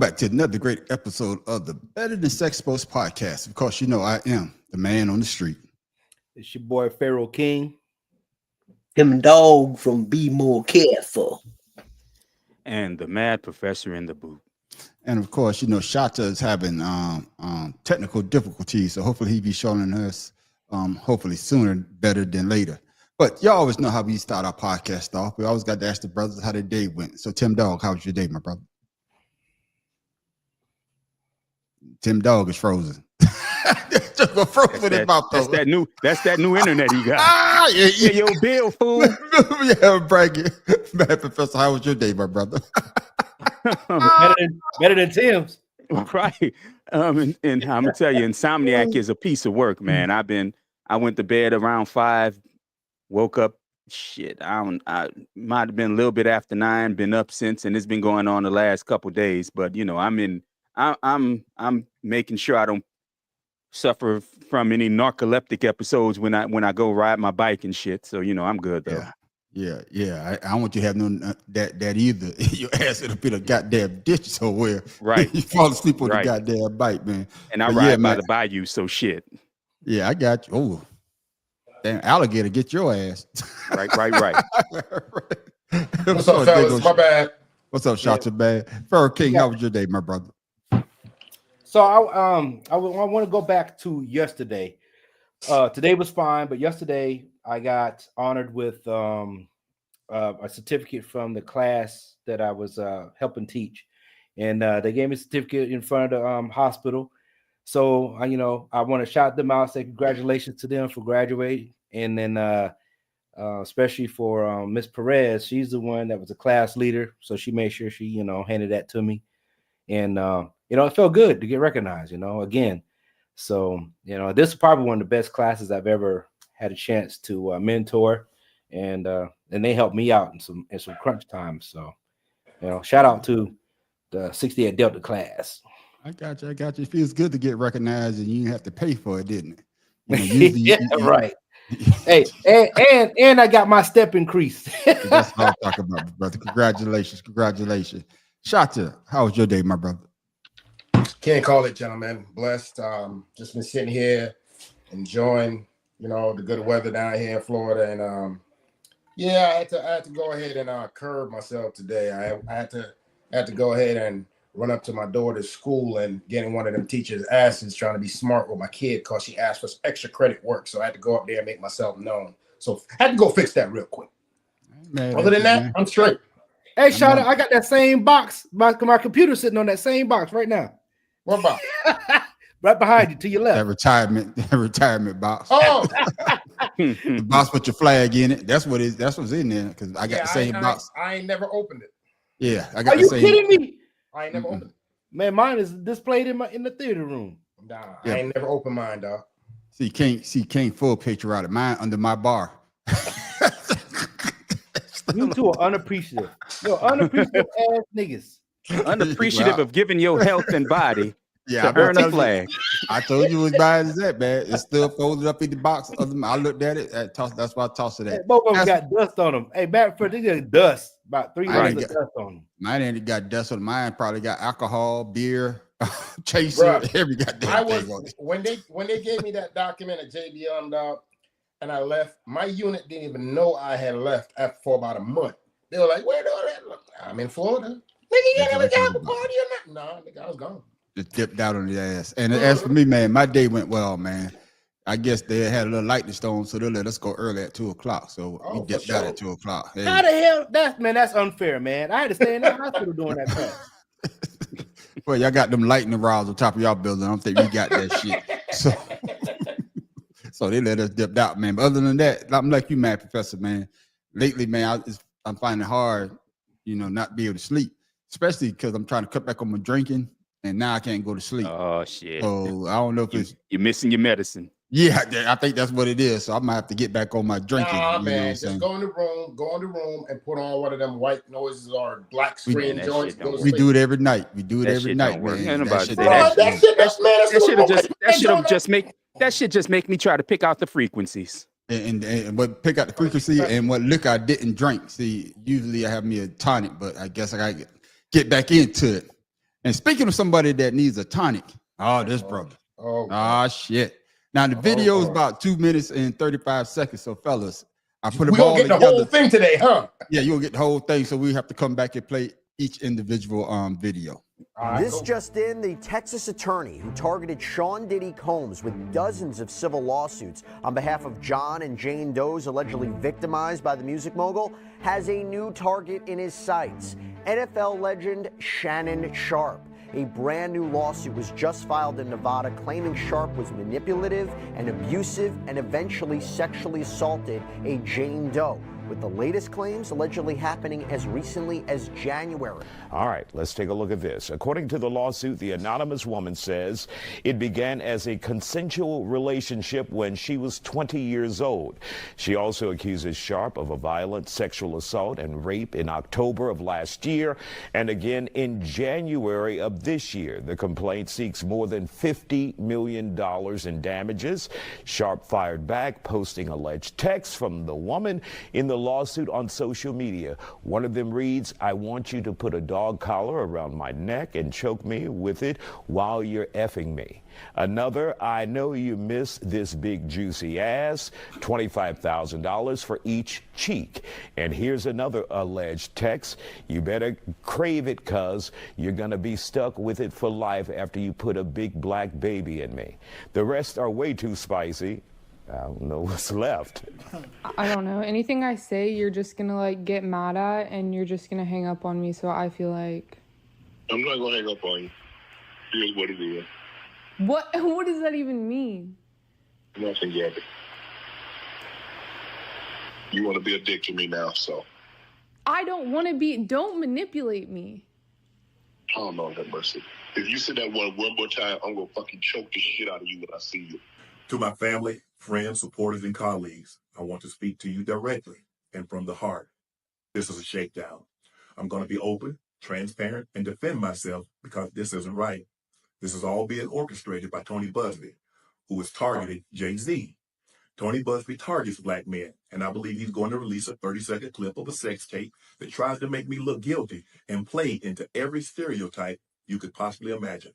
back to another great episode of the Better Than Sex Sports podcast. Of course, you know I am the man on the street. It's your boy Pharaoh King. Him dog from Be More Careful. And the mad professor in the booth. And of course, you know, Shata is having technical difficulties, so hopefully he'll be showing us hopefully sooner better than later. But y'all always know how we start our podcast off. We always got to ask the brothers how their day went. So Tim Dog, how was your day, my brother? Tim Dog is frozen. That's that new internet he got. Yeah, yo, Bill, fool. Yeah, bragging. Man, Professor, how was your day, my brother? better than Tim's. Right. And I'm gonna tell you, Insomniac is a piece of work, man. I went to bed around 5, woke up. I might have been a little bit after 9. Been up since, and it's been going on the last couple of days. But you know, I'm making sure I don't suffer from any narcoleptic episodes when I go ride my bike and shit. So you know, I'm good though. Yeah. I don't want you to have no that either. Your ass it'll be a goddamn ditch somewhere. Right. You fall asleep on the goddamn bike, man. And I ride by the bayou, so shit. Yeah, I got you. Oh, damn alligator, get your ass. Right. What's up, fellas? My bad. What's up, Shata Bad? Pharaoh King, how was your day, my brother? So I want to go back to yesterday. Today was fine, but yesterday I got honored with a certificate from the class that I was helping teach, and they gave me a certificate in front of the hospital. So I want to shout them out, say congratulations to them for graduating, and then especially for Miss Perez, she's the one that was a class leader, so she made sure she handed that to me, and it felt good to get recognized, again. So, this is probably one of the best classes I've ever had a chance to mentor, and they helped me out in some crunch times. So, shout out to the 68 Delta class. I got you. It feels good to get recognized, and you didn't have to pay for it, didn't it? Right. Hey, and I got my step increased. That's what I'm talking about, brother. Congratulations. Shata, how was your day, my brother? Can't call it, gentlemen. Blessed. Just been sitting here enjoying, the good weather down here in Florida, and I had to go ahead and curb myself today. I had to go ahead and run up to my daughter's school and getting one of them teachers' asses trying to be smart with my kid because she asked for extra credit work. So I had to go up there and make myself known. So I had to go fix that real quick. Man, other than that, I'm straight. Hey, Shada, I got that same box. My computer sitting on that same box right now. What box? Right behind you, to your left. That retirement box. Oh, the box with your flag in it. That's what what's in there. Because I got the same box. I ain't never opened it. Yeah, I got the same. Are you kidding me? I ain't never opened it. Man, mine is displayed in the theater room. Nah, yeah. I ain't never opened mine, dog. See, can't full patriotic. Mine under my bar. You two are unappreciative. You're unappreciative ass niggas. Unappreciative of giving your health and body to earn a flag. I told you it was bad as that, man. It's still folded up in the box. I looked at it. That's why I tossed it at. Hey, both of them got dust on them. Hey, back for they got dust. About 3 layers of dust on them. Mine ain't got dust on mine. Probably got alcohol, beer, chaser, every goddamn thing. When they gave me that document at JBM, dog, and I left, my unit didn't even know I had left for about a month. They were like, "Where do I at?" I'm in Florida. Nigga, you never got a party or nothing? No, nigga, I was gone. Just dipped out on the ass. And as for me, man, my day went well, man. I guess they had a little lightning storm, so they let us go early at 2:00. So we dipped out at 2:00. Hey. How the hell? That's unfair, man. I had to stay in the hospital during that time. Well, y'all got them lightning rods on top of y'all building. I don't think we got that shit. So they let us dip out, man. But other than that, I'm like you, man, Professor, man. Lately, man, I'm finding it hard, not be able to sleep, especially because I'm trying to cut back on my drinking, and now I can't go to sleep. Oh shit! So I don't know if you're missing your medicine. Yeah, I think that's what it is. So I might have to get back on my drinking. Nah, man, just go in the room, and put on one of them white noises or black screen joints. We do it every night. We do it every night, man. That should just make me try to pick out the frequencies. And what pick out the frequency and what liquor I didn't drink. See, usually I have me a tonic, but I guess I gotta get back into it. And speaking of somebody that needs a tonic, this brother. Shit. Now the video is about 2 minutes and 35 seconds. So fellas, I put them all together. We'll get the whole thing today, huh? Yeah, you'll get the whole thing. So we have to come back and play each individual video. This just in, the Texas attorney who targeted Sean Diddy Combs with dozens of civil lawsuits on behalf of John and Jane Doe's allegedly victimized by the music mogul has a new target in his sights. NFL legend Shannon Sharpe. A brand new lawsuit was just filed in Nevada claiming Sharpe was manipulative and abusive and eventually sexually assaulted a Jane Doe, with the latest claims allegedly happening as recently as January. All right, let's take a look at this. According to the lawsuit, the anonymous woman says it began as a consensual relationship when she was 20 years old. She also accuses Sharpe of a violent sexual assault and rape in October of last year and again in January of this year. The complaint seeks more than $50 million in damages. Sharpe fired back, posting alleged texts from the woman in the lawsuit on social media. One of them reads, "I want you to put a dog collar around my neck and choke me with it while you're effing me." Another, "I know you miss this big juicy ass, $25,000 for each cheek." And here's another alleged text, "You better crave it, cuz you're gonna be stuck with it for life after you put a big black baby in me." The rest are way too spicy. I don't know what's left. I don't know. Anything I say, you're just gonna like get mad at, and you're just gonna hang up on me. So I feel like I'm not gonna hang up on you. Here's what it is. what? What does that even mean? Nothing, Gabby. You want to be a dick to me now, so. I don't want to be. Don't manipulate me. Oh, Lord have mercy. If you say that one more time, I'm gonna fucking choke the shit out of you when I see you. To my family, friends, supporters, and colleagues, I want to speak to you directly and from the heart. This is a shakedown. I'm going to be open, transparent, and defend myself because this isn't right. This is all being orchestrated by Tony Buzbee, who has targeted Jay-Z. Tony Buzbee targets black men, and I believe he's going to release a 30-second clip of a sex tape that tries to make me look guilty and play into every stereotype you could possibly imagine.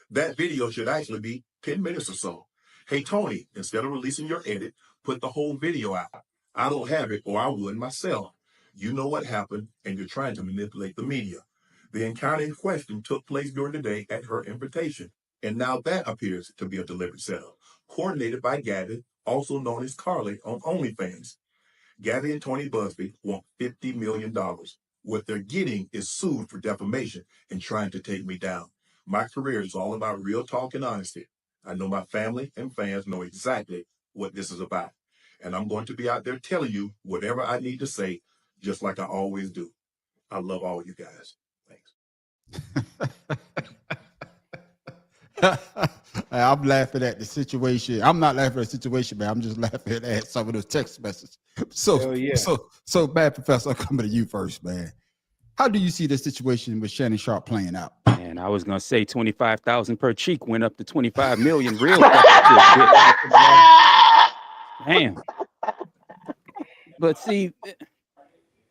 That video should actually be 10 minutes or so. Hey, Tony, instead of releasing your edit, put the whole video out. I don't have it, or I would myself. You know what happened, and you're trying to manipulate the media. The encounter in question took place during the day at her invitation, and now that appears to be a deliberate setup, coordinated by Gabby, also known as Carly, on OnlyFans. Gabby and Tony Buzbee want $50 million. What they're getting is sued for defamation and trying to take me down. My career is all about real talk and honesty. I know my family and fans know exactly what this is about. And I'm going to be out there telling you whatever I need to say, just like I always do. I love all you guys. Thanks. I'm laughing at the situation. I'm not laughing at the situation, man. I'm just laughing at some of those text messages. So bad, Professor, I'm coming to you first, man. How do you see the situation with Shannon Sharpe playing out? And I was gonna say 25,000 per cheek went up to 25 million. Real damn. But see,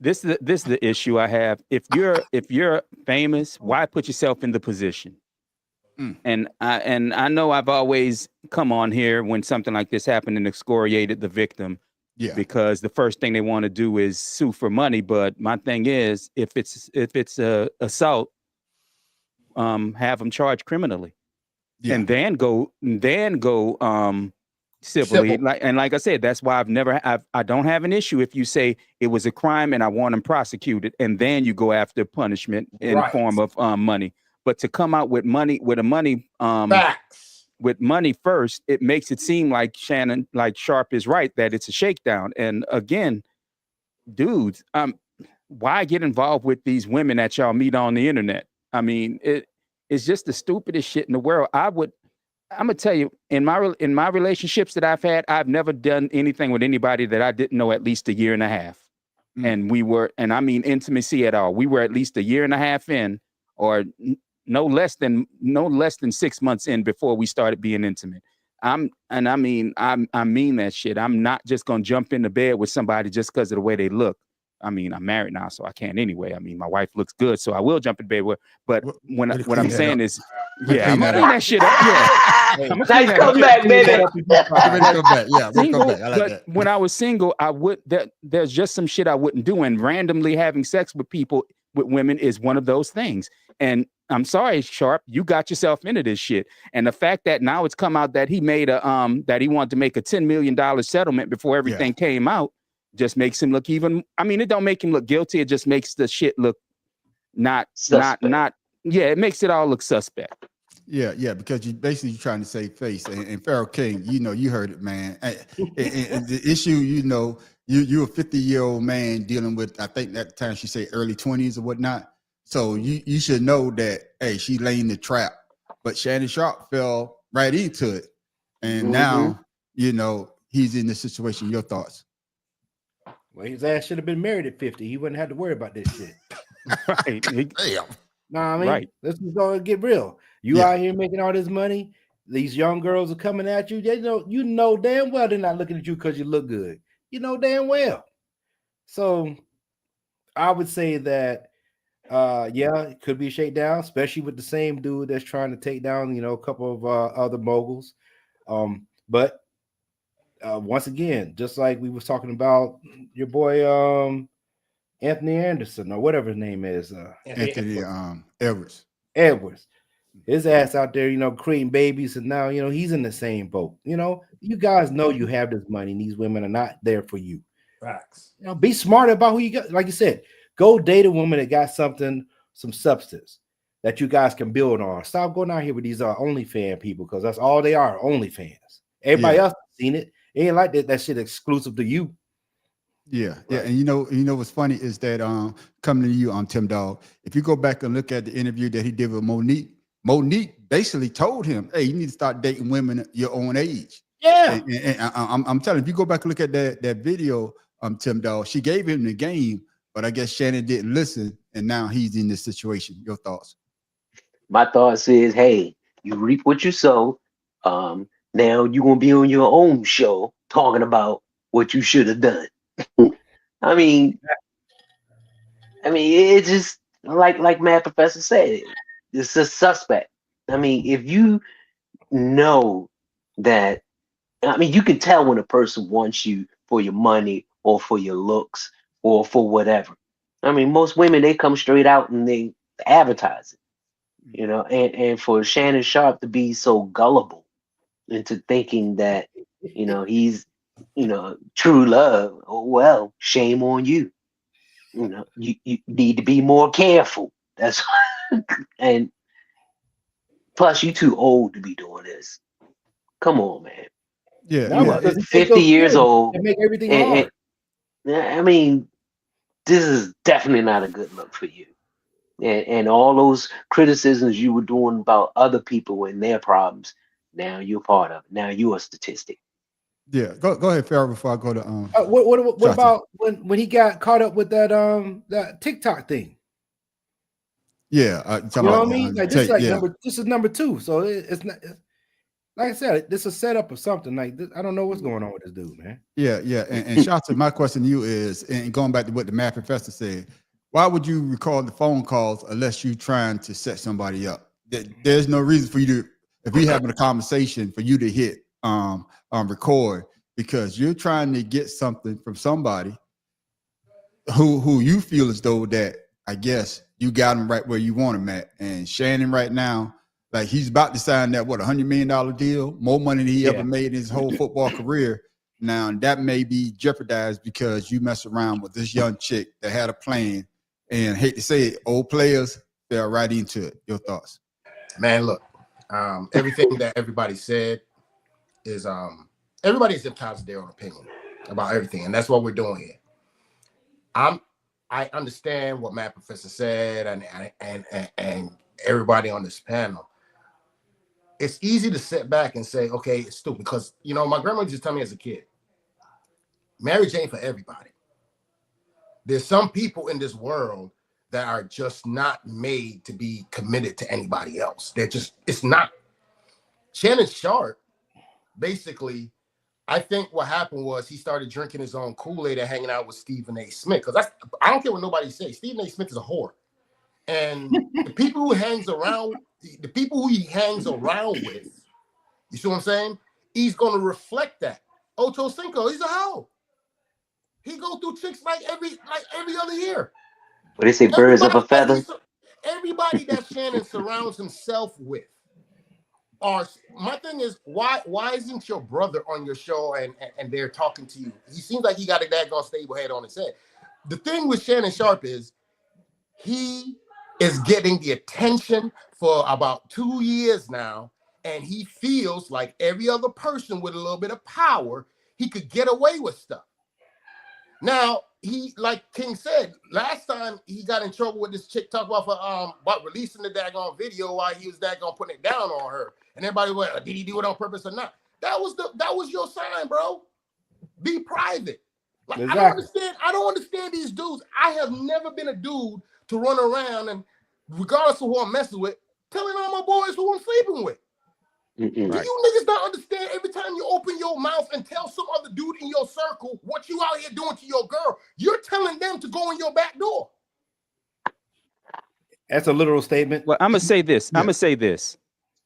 this is the issue I have. If you're famous, why put yourself in the position? And I know I've always come on here when something like this happened and excoriated the victim. Yeah. Because the first thing they want to do is sue for money. But my thing is, if it's a assault, have them charged criminally, and then go civilly. Like I said, that's why I don't have an issue if you say it was a crime and I want them prosecuted, and then you go after punishment in form of money. But to come out with money with money first, it makes it seem like Sharpe is right, that it's a shakedown. And again, dudes, why get involved with these women that y'all meet on the internet? I mean, it's just the stupidest shit in the world. I'm gonna tell you, in my relationships that I've had, I've never done anything with anybody that I didn't know at least a year and a half. And I mean intimacy at all. We were at least a year and a half in, or no less than 6 months in before we started being intimate. I mean that shit. I'm not just gonna jump into bed with somebody just because of the way they look. I mean, I'm married now, so I can't anyway. I mean, my wife looks good, so I will jump in bed with. But what I'm saying is, yeah, I'm gonna clean that shit up. Yeah, Nice comeback, baby. Yeah, single, I like but that. when I was single, I would. There's just some shit I wouldn't do, and randomly having sex with people, with women, is one of those things. And I'm sorry, Sharp, you got yourself into this shit. And the fact that now it's come out that he made that he wanted to make a $10 million settlement before everything came out just makes him look even. I mean, it don't make him look guilty. It just makes the shit look not. Yeah, it makes it all look suspect. Yeah, because you basically trying to save face. And Pharaoh King, you heard it, man. And the issue, you're a 50-year-old man dealing with, I think at the time she said early 20s or whatnot. So you should know that, hey, she laying the trap. But Shannon Sharp fell right into it. And now, he's in this situation. Your thoughts? Well, his ass should have been married at 50. He wouldn't have to worry about this shit. Right. Damn. Nah, I mean, Right. let's just go and get real. You out here making all this money. These young girls are coming at you. You know damn well they're not looking at you because you look good. You know damn well. So I would say that, it could be a shakedown, especially with the same dude that's trying to take down, a couple of other moguls. But once again, just like we was talking about your boy Anthony Anderson or whatever his name is, Anthony Edwards. His ass out there, creating babies, and now he's in the same boat. You guys know you have this money, and these women are not there for you. Facts. Be smart about who you got. Like you said, go date a woman that got some substance that you guys can build on. Stop going out here with these OnlyFans people, because that's all they are, OnlyFans. Everybody else has seen it. It ain't like that shit exclusive to you. Yeah. And what's funny is that coming to you, Tim Dog, if you go back and look at the interview that he did with Monique basically told him, hey, you need to start dating women your own age. Yeah. And I'm telling you, if you go back and look at that video, Tim Dog, she gave him the game, but I guess Shannon didn't listen, and now he's in this situation. Your thoughts? My thoughts is, hey, you reap what you sow. Now you're gonna be on your own show talking about what you should have done. I mean, it's just like Mad Professor said, it's a suspect. I mean, if you know that, you can tell when a person wants you for your money or for your looks or for whatever. Most women, they come straight out and they advertise it, and for Shannon Sharp to be so gullible into thinking that, he's, true love, oh, well, shame on you. You need to be more careful. That's and plus you too old to be doing this. Come on, man. Yeah. 50 years old. They make everything hard. This is definitely not a good look for you. And all those criticisms you were doing about other people and their problems, now you're part of it. Now you're a statistic. Yeah, go ahead, Pharaoh, before I go to what about when he got caught up with that TikTok thing? Yeah, you know what I mean? This is number 2, so it's not. Like I said, this is a setup or something like this. I don't know what's going on with this dude, man. Yeah, and Shotzi, my question to you is, and going back to what the Mad Professor said, why would you record the phone calls unless you're trying to set somebody up? There's no reason for you to, if you're having a conversation, for you to hit record, because you're trying to get something from somebody who you feel as though that, I guess, you got him right where you want him at. And Shannon right now, like, he's about to sign that, $100 million deal, more money than he ever made in his whole football career. Now, that may be jeopardized because you mess around with this young chick that had a plan, and hate to say it, old players fell right into it. Your thoughts? Man, look, everything that everybody said is everybody's entitled to their own opinion about everything, and that's what we're doing here. I understand what Matt Professor said, and everybody on this panel. It's easy to sit back and say, okay, it's stupid, because my grandma used to tell me as a kid, marriage ain't for everybody. There's some people in this world that are just not made to be committed to anybody else. It's not. Shannon Sharp, basically, I think what happened was he started drinking his own Kool-Aid and hanging out with Stephen A. Smith. Because I don't care what nobody says. Stephen A. Smith is a whore. And the people who hangs around, the people who he hangs around with, you see what I'm saying? He's going to reflect that. Ocho Cinco, he's a hoe. He go through chicks like every other year. What they say, birds of a feather. Everybody that Shannon surrounds himself with are. My thing is, why isn't your brother on your show and they're talking to you? He seems like he got a daggone stable head on his head. The thing with Shannon Sharpe is he is getting the attention for about 2 years now, and he feels like every other person with a little bit of power, he could get away with stuff. Now, he, like King said, last time he got in trouble with this chick talk about releasing the daggone video while he was daggone putting it down on her. And everybody went, did he do it on purpose or not? That was your sign, bro. Be private. Like, Exactly. I don't understand these dudes. I have never been a dude to run around and, regardless of who I'm messing with, telling all my boys who I'm sleeping with. Mm-mm. Do you niggas not understand every time you open your mouth and tell some other dude in your circle what you out here doing to your girl, you're telling them to go in your back door. That's a literal statement. Well, I'm gonna say this. Yeah. I'm gonna say this.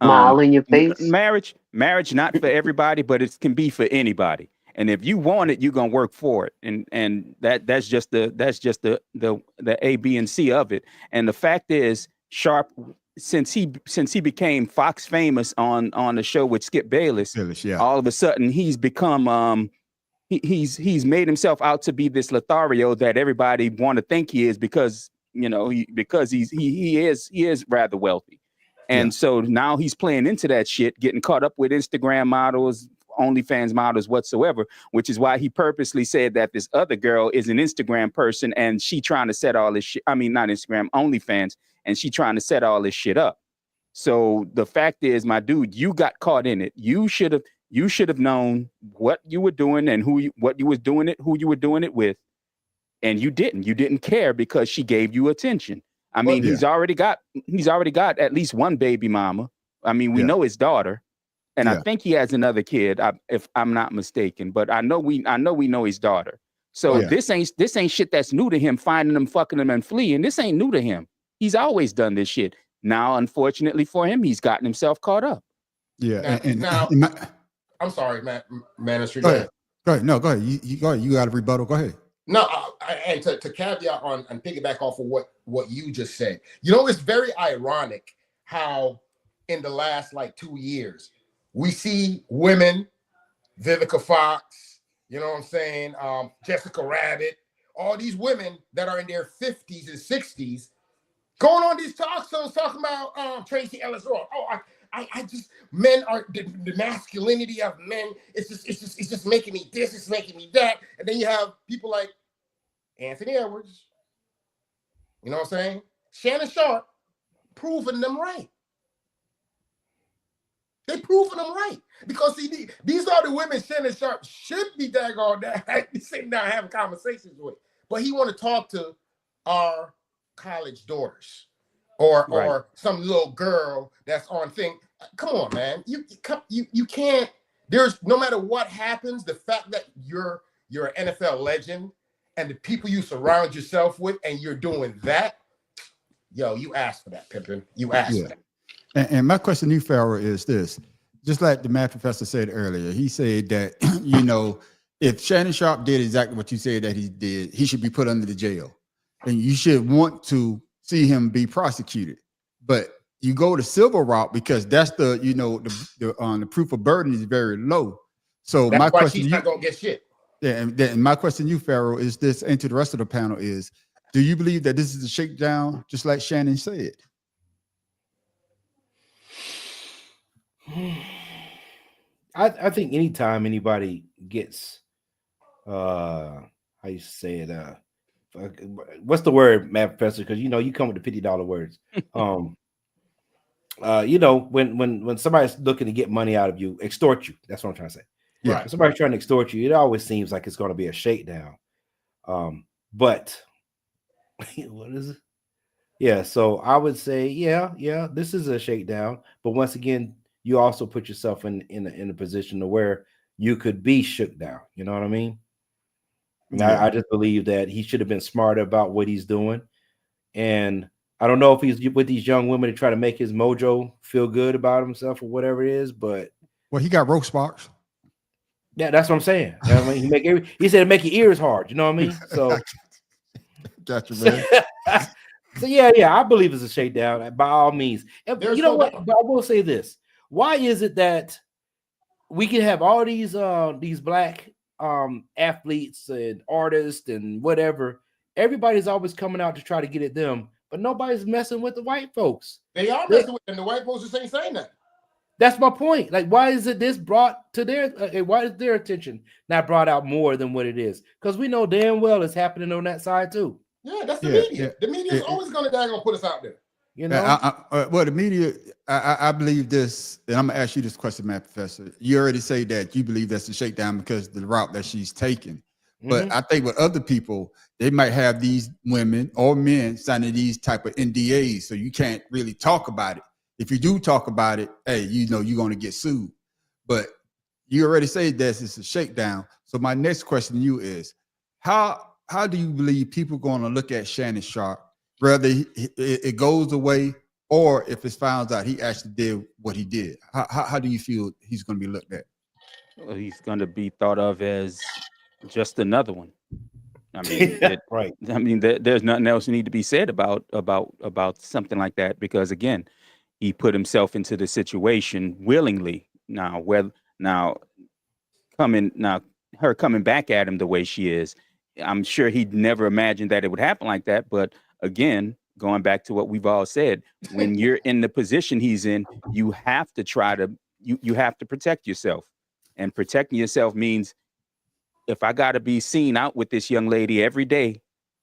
Smile in your face. Marriage, not for everybody, but it can be for anybody. And if you want it, you're gonna work for it. And that's just the A, B, and C of it. And the fact is, Sharpe, since he became Fox famous on the show with Skip Bayless, Yeah. all of a sudden he's become he's made himself out to be this Lothario that everybody want to think he is because he is rather wealthy. And so now he's playing into that shit, getting caught up with Instagram models, OnlyFans models whatsoever, which is why he purposely said that this other girl is an Instagram person and she trying to set all this shit. I mean, not Instagram, OnlyFans, and she trying to set all this shit up. So the fact is, my dude, you got caught in it. You should have known what you were doing and who you were doing it with, and you didn't. You didn't care because she gave you attention. I mean, he's already got at least one baby mama. I mean, we know his daughter, and I think he has another kid, if I'm not mistaken. But I know we know his daughter. So this ain't shit that's new to him. Finding them, fucking them, and fleeing. This ain't new to him. He's always done this shit. Now, unfortunately for him, he's gotten himself caught up. Yeah. Now, I'm sorry, Matt. Ministry. Go ahead. No, go ahead. You go ahead. You got a rebuttal. Go ahead. No, and to caveat on and piggyback off of what you just said, it's very ironic how in the last 2 years we see women, Vivica Fox, you know what I'm saying, Jessica Rabbit, all these women that are in their 50s and 60s going on these talk shows talking about Tracy Ellis Ross. I just, men are the masculinity of men. It's just making me this. It's making me that. And then you have people like Anthony Edwards. You know what I'm saying? Shannon Sharpe proving them right. They proving them right because see, these are the women Shannon Sharpe should be daggone sitting down having conversations with. But he want to talk to our college daughters. Or some little girl that's on thing. Come on, man. You can't. There's no matter what happens, the fact that you're an NFL legend and the people you surround yourself with, and you're doing that. Yo, you asked for that, Pimpin. You asked for that. And my question to you, Pharaoh, is this: just like the math professor said earlier, he said that if Shannon Sharpe did exactly what you said that he did, he should be put under the jail, and you should want to see him be prosecuted. But you go the civil route because that's the proof of burden is very low. So that's my why question, she's not gonna get shit. Yeah, and my question to you, Pharaoh, is this, and to the rest of the panel is: do you believe that this is a shakedown, just like Shannon said? I think anytime anybody gets how you say it, what's the word, Matt Professor? Because you come with the $50 words. When somebody's looking to get money out of you, extort you. That's what I'm trying to say. Yeah. When somebody's trying to extort you, it always seems like it's going to be a shakedown. But what is it? Yeah, so I would say, yeah, this is a shakedown. But once again, you also put yourself in a position to where you could be shook down. You know what I mean? And Yeah. I just believe that he should have been smarter about what he's doing. And I don't know if he's with these young women to try to make his mojo feel good about himself or whatever it is, but Well, he got roast box. yeah, that's what I'm saying. You know what I mean? He said make your ears hard. You know what I mean? So, Gotcha, man. so yeah, I believe it's a shakedown by all means. And There's you know no what? doubt. But I will say this: why is it that we can have all these black athletes and artists and whatever? Everybody's always coming out to try to get at them, but nobody's messing with the white folks. They are messing with them. The white folks just ain't saying that. That's my point. Like, why is it this brought to their? Why is their attention not brought out more than what it is? Because we know damn well it's happening on that side too. Yeah, that's the Yeah, media. yeah. The media is always going to put us out there. You know, Well, the media, I believe this, and I'm gonna ask you this question, Matt Professor. You already say that you believe that's a shakedown because of the route that she's taking. But I think with other people, they might have these women or men signing these type of NDAs, so you can't really talk about it. If you do talk about it, hey, you know you're gonna get sued. But you already say that it's a shakedown. So my next question to you is, how do you believe people gonna look at Shannon Sharpe, whether it goes away or if it's found out he actually did what he did? How do you feel he's gonna be looked at? Well, he's going to be thought of as just another one. I mean, right. I mean, there's nothing else need to be said about something like that, because again, he put himself into the situation willingly. Now, her coming back at him the way she is, I'm sure he'd never imagined that it would happen like that. But again, going back to what we've all said, when you're in the position he's in, you have to try to you have to protect yourself, and protecting yourself means, if I got to be seen out with this young lady every day,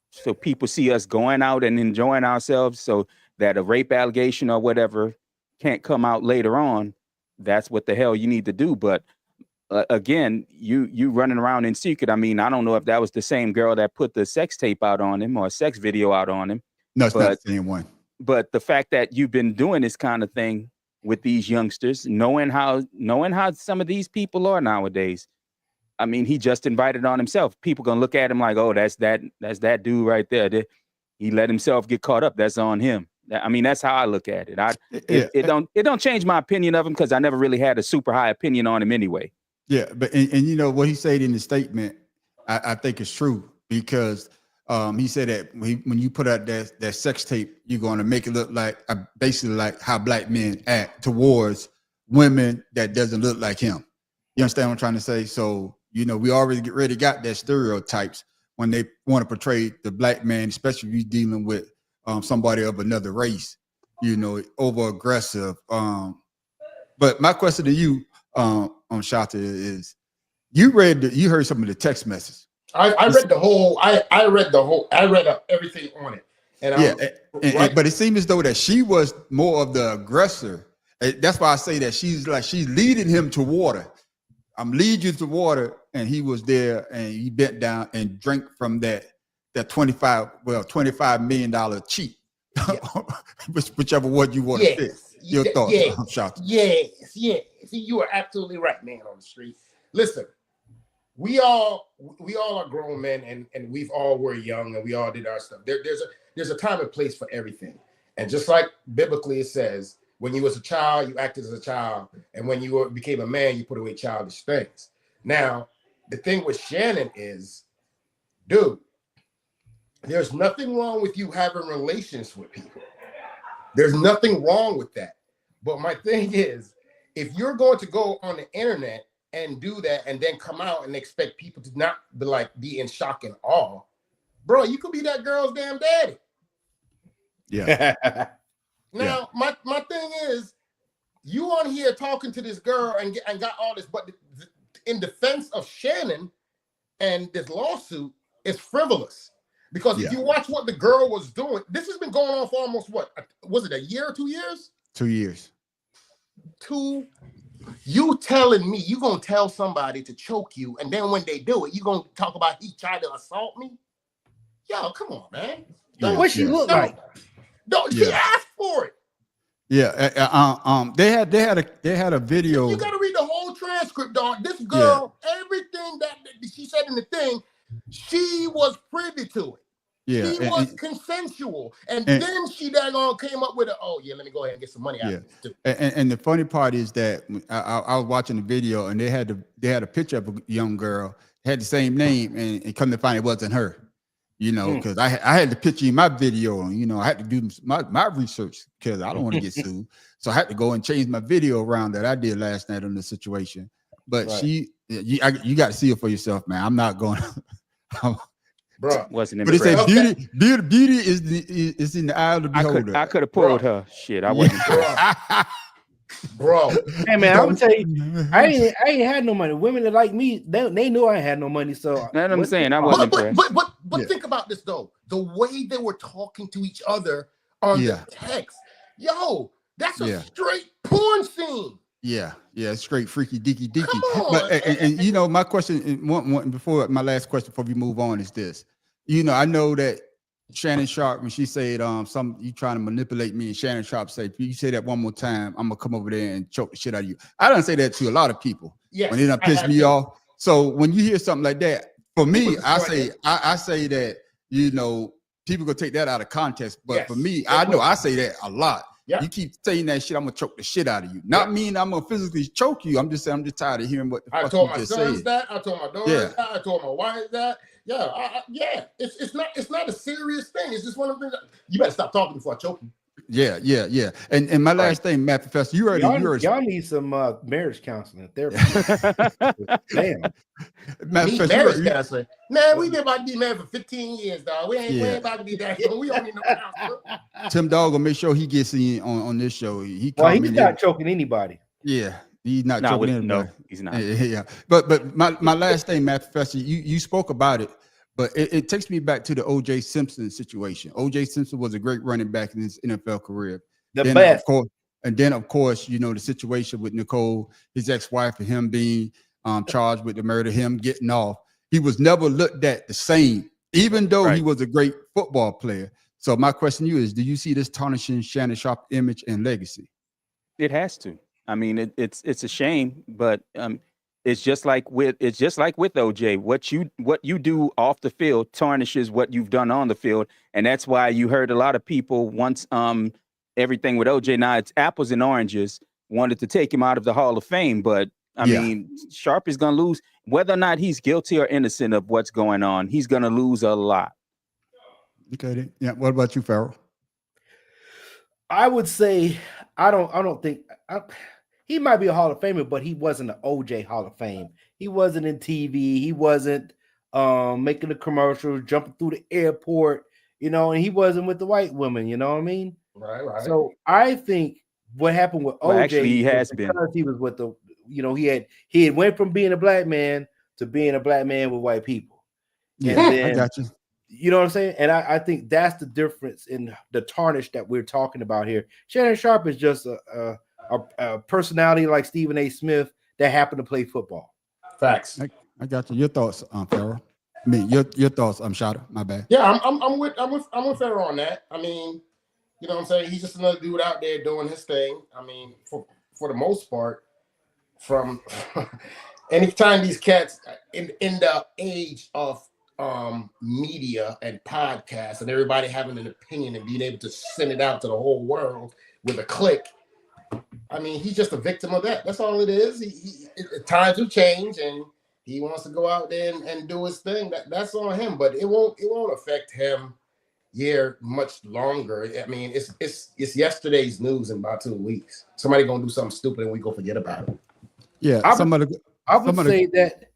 so people see us going out and enjoying ourselves, so that a rape allegation or whatever can't come out later on, that's what the hell you need to do. But again, you running around in secret. I mean, I don't know if that was the same girl that put the sex tape out on him or a sex video out on him. No, it's not the same one. But the fact that you've been doing this kind of thing with these youngsters, knowing how some of these people are nowadays, I mean, he just invited on himself. People gonna look at him like, oh, that's that dude right there. He let himself get caught up. That's on him. I mean, that's how I look at it. It don't change my opinion of him, because I never really had a super high opinion on him anyway. Yeah, but and you know what he said in the statement, I think it's true, because he said that when you put out that sex tape, you're going to make it look like basically like how black men act towards women that doesn't look like him. You understand what I'm trying to say? So, you know, we already got that stereotypes when they want to portray the black man, especially if you're dealing with somebody of another race, you know, over aggressive. But my question to you, Shata, is you heard some of the text messages. I read the whole. I read everything on it. And but it seemed as though that she was more of the aggressor. That's why I say that she's leading him to water. I'm leading you to water, and he was there, and he bent down and drank from that $25 million cheat, whichever one you want to pick. Your thoughts, Shata? Yes. See, you are absolutely right, man on the street. Listen, we all are grown men, and we've all were young, and we all did our stuff. There's a time and place for everything, and just like biblically it says, when you was a child, you acted as a child, and when you became a man, you put away childish things. Now, the thing with Shannon is, dude, there's nothing wrong with you having relations with people. There's nothing wrong with that. But my thing is, if you're going to go on the internet and do that and then come out and expect people to not be in shock and awe, bro, you could be that girl's damn daddy. Yeah. Now, my thing is, you on here talking to this girl and got all this, but in defense of Shannon and this lawsuit, it's frivolous. Because if you watch what the girl was doing, this has been going on for almost was it a year or 2 years? 2 years. You telling me you gonna tell somebody to choke you, and then when they do it, you gonna talk about he tried to assault me? Yo, come on, man. What she look like? She asked for it. Yeah. They had a video. You gotta read the whole transcript. transcript, dog. This girl, everything that she said in the thing, she was privy to it. Yeah, She was consensual, and then she daggone came up with let me go ahead and get some money out of this. And the funny part is that I was watching the video, and they had a picture of a young girl, had the same name, and come to find it wasn't her. You know, because I had the picture in my video, and you know, I had to do my research because I don't want to get sued. So I had to go and change my video around that I did last night on the situation. But you got to see it for yourself, man. I'm not going. Bro, wasn't but impressed. it said beauty is in the eye of the beholder. I could have pulled her. Shit, I wasn't impressed. Bro, hey man, I'm gonna tell you, I ain't had no money. Women that like me, they knew I had no money. So that's what I'm saying. I wasn't impressed. But think about this though. The way they were talking to each other on the text, that's a straight porn scene. Yeah, straight freaky deaky deaky. Come on. But and you know, my question, one before my last question before we move on is this. You know, I know that Shannon Sharpe, when she said you trying to manipulate me, and Shannon Sharpe said, if you say that one more time, I'm gonna come over there and choke the shit out of you. I don't say that to a lot of people. Yes, when they don't piss me off. So when you hear something like that, for me, I say that, you know, people gonna take that out of context. But for me, I know I say that a lot. You keep saying that shit, I'm gonna choke the shit out of you. Not mean I'm gonna physically choke you. I'm just saying I'm just tired of hearing what the fuck you just said. I told my sons that. I told my daughters that. I told my wife that. It's not a serious thing. It's just one of the things. You better stop talking before I choke you. Yeah. And my last thing, Matt Professor, y'all need some marriage counseling therapy. Damn. Marriage counseling. Man, we've been about to be married for 15 years, dog. We ain't about to be that. We don't need no counselor. Tim Dog will make sure he gets in on this show. He's not choking anybody. Yeah. He's not choking anybody. No, he's not. Yeah. But my last thing, Matt Professor, you spoke about it. But it takes me back to the O.J. Simpson situation. O.J. Simpson was a great running back in his NFL career. Best. Of course, you know, the situation with Nicole, his ex-wife, and him being charged with the murder, him getting off. He was never looked at the same, even though he was a great football player. So my question to you is, do you see this tarnishing Shannon Sharpe image and legacy? It has to. I mean, it's a shame, but it's just like with OJ. What you do off the field tarnishes what you've done on the field, and that's why you heard a lot of people once everything with OJ. Now it's apples and oranges. Wanted to take him out of the Hall of Fame, but I mean, Sharpe is going to lose whether or not he's guilty or innocent of what's going on. He's going to lose a lot. Okay. Yeah. What about you, Farrell? I would say I don't think. He might be a Hall of Famer, but he wasn't an OJ Hall of Fame. He wasn't in TV. He wasn't making the commercials, jumping through the airport, you know, and he wasn't with the white women, you know what I mean? Right. So I think what happened with OJ, actually, he has been. He was with the, you know, he had went from being a black man to being a black man with white people. Yeah, then, I got you. You know what I'm saying? And I think that's the difference in the tarnish that we're talking about here. Shannon Sharpe is just a personality like Stephen A. Smith that happened to play football. Facts. I got you. Your thoughts, Farrell? I mean, your thoughts. I'm Shada. My bad. Yeah, I'm with Farrell on that. I mean, you know what I'm saying? He's just another dude out there doing his thing. I mean, for the most part, from anytime these cats in the age of media and podcasts and everybody having an opinion and being able to send it out to the whole world with a click. I mean, he's just a victim of that. That's all it is. He times will change, and he wants to go out there and do his thing. That's on him, but it won't affect him much longer. I mean, it's yesterday's news in about 2 weeks. Somebody gonna do something stupid, and we go forget about it. Yeah, I would say that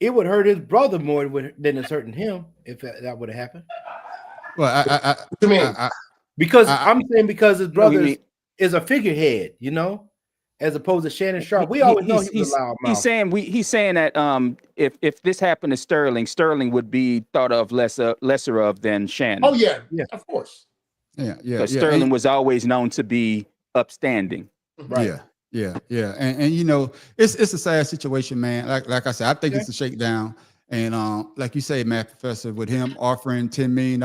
it would hurt his brother more than it's hurting him if that would have happened. Well, what you mean? I'm saying because his brother is a figurehead, you know, as opposed to Shannon Sharpe. We always know he's a loud mouth. He's saying that if this happened to Sterling would be thought of lesser of than Shannon. Oh yeah, of course. Yeah. Sterling was always known to be upstanding. Right. Yeah. And you know, it's a sad situation, man. Like I said, I think it's a shakedown. And like you say, Matt Professor, with him offering $10 million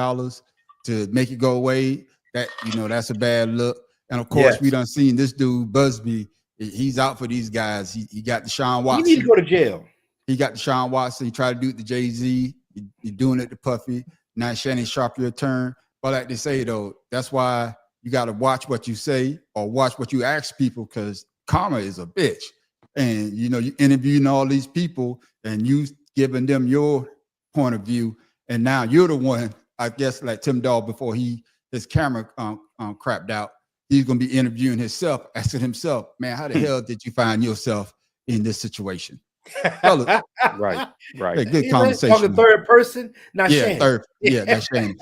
to make it go away, that, you know, that's a bad look. And of course, we done seen this dude Busby He's out for these guys. He got Deshaun You Watson. need to go to jail. He got Deshaun Watson. He tried to do it to Jay-Z. He's doing it to Puffy. Now Shannon Sharp your turn. But like they say though, that's why you got to watch what you say or watch what you ask people, because karma is a bitch. And you know, you interviewing all these people and you giving them your point of view, and now you're the one, I guess, like Tim Dog before his camera crapped out. He's gonna be interviewing himself, asking himself, man, how the hell did you find yourself in this situation? Fellas, Right. hey, good Talking conversation. third person, not Yeah, Shannon. third. Yeah, that's Shannon.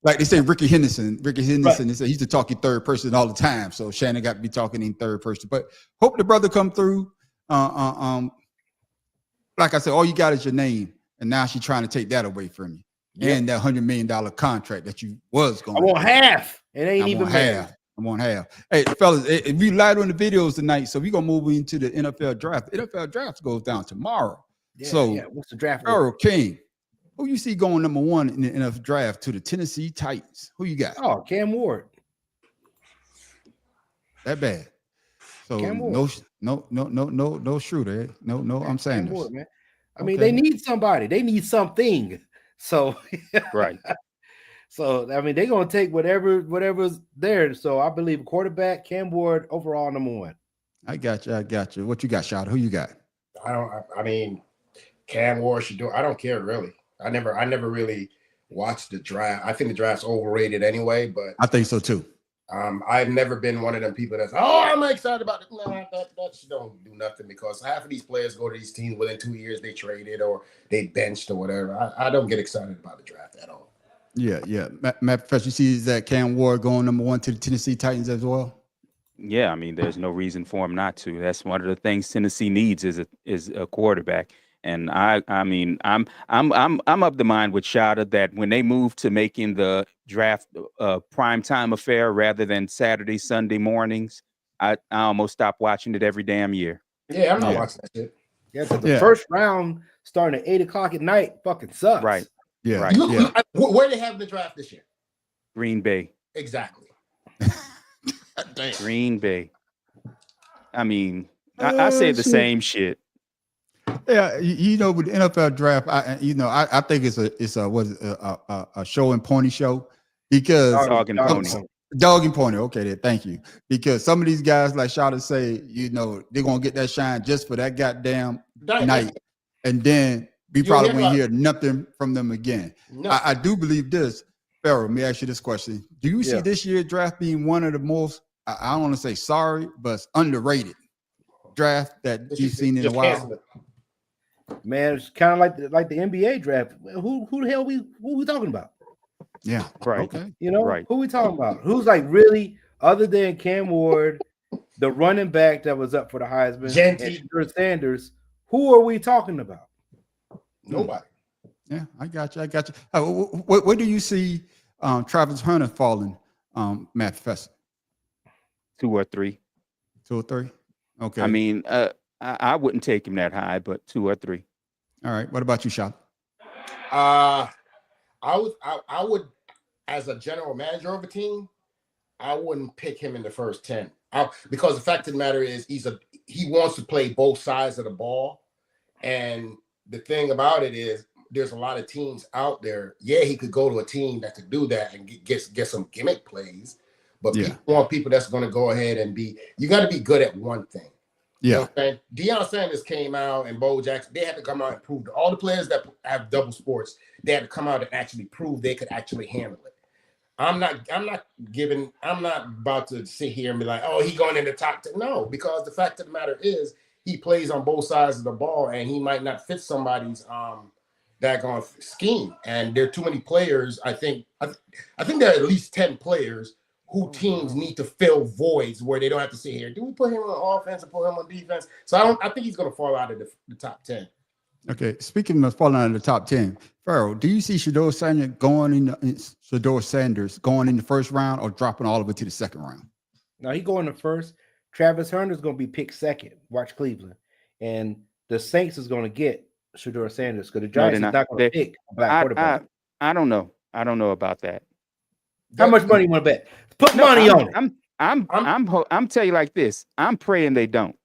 Like they say, Ricky Henderson. Ricky Henderson. They say he's the talking third person all the time. So Shannon got to be talking in third person. But hope the brother come through. Like I said, all you got is your name, and now she's trying to take that away from you, and that $100 million contract that you was going. I want half. It ain't even half. I want half. Hey, fellas, we light on the videos tonight, so we're gonna move into the NFL draft. The NFL draft goes down tomorrow. What's the draft? Earl King, who you see going number 1 in the NFL draft to the Tennessee Titans? Who you got? Oh, Cam Ward. That bad. So Cam Ward. no Schroeder. No, I'm saying Cam this. Ward, man. I mean, they need somebody. They need something. So Right. So I mean, they're gonna take whatever's there. So I believe quarterback, Cam Ward, overall number 1. I got you. What you got, Shot? Who you got? I mean, Cam Ward should do. I don't care really. I never really watched the draft. I think the draft's overrated anyway. But I think so too. I've never been one of them people that's, I'm excited about it. No, that don't do nothing, because half of these players go to these teams within 2 years they traded or they benched or whatever. I don't get excited about the draft at all. Yeah. Matt Professor, you see that Cam Ward going number 1 to the Tennessee Titans as well? Yeah, I mean, there's no reason for him not to. That's one of the things Tennessee needs is a quarterback. And I mean, I'm of the mind with Shada that when they move to making the draft primetime affair rather than Saturday, Sunday mornings, I almost stop watching it every damn year. Yeah, I'm not watching that shit. Yeah, because the first round starting at 8:00 at night fucking sucks. Right. Yeah. Right. Look, where they have the draft this year? Green Bay. Exactly. Green Bay. I mean, I say the same shit. Yeah, you know, with the NFL draft, I think it's a show and pony show, because Dog and pony. Dog and pony. Okay, there, thank you. Because some of these guys, like Shada say, they're gonna get that shine just for that goddamn night, and then we probably won't hear nothing from them again. I do believe this. Pharaoh, let me ask you this question: do you see this year's draft being one of the most, I don't want to say sorry, but underrated draft that you've seen in a while? Man, it's kind of like the NBA draft. Who the hell who we talking about? Yeah, right. Okay. Who we talking about? Who's like really, other than Cam Ward, the running back that was up for the Heisman, and Shedeur Sanders? Who are we talking about? Nobody. Yeah, I got you. Where do you see Travis Hunter falling, Matt Professor? 2 or 3. 2 or 3. Okay. I mean, I wouldn't take him that high, but 2 or 3. All right. What about you, Shop? I would, as a general manager of a team, I wouldn't pick him in the first 10. Because the fact of the matter is, he wants to play both sides of the ball, and the thing about it is, there's a lot of teams out there. Yeah, he could go to a team that could do that and get some gimmick plays, but people want people that's going to go ahead and you got to be good at one thing. Yeah. You know what I'm saying? Deion Sanders came out, and Bo Jackson, they had to come out and prove, all the players that have double sports, they had to come out and actually prove they could actually handle it. I'm not about to sit here and be like, oh, he going in the top 10. No, because the fact of the matter is, he plays on both sides of the ball, and he might not fit somebody's daggone scheme. And there are too many players. I think there are at least 10 players who teams need to fill voids where they don't have to sit here. Do we put him on offense or put him on defense? So I think he's going to fall out of the top 10. Okay. Speaking of falling out of the top 10, Pharaoh, do you see Shedeur Sanders going in the first round or dropping all the way to the second round? No, he going in the first. Travis Hunter's going to be picked second. Watch Cleveland. And the Saints is going to get Shedeur Sanders because the Giants is not going to pick a black quarterback. I don't know. I don't know about that. How much money you want to bet? Put money on it. I'm telling you like this. I'm praying they don't,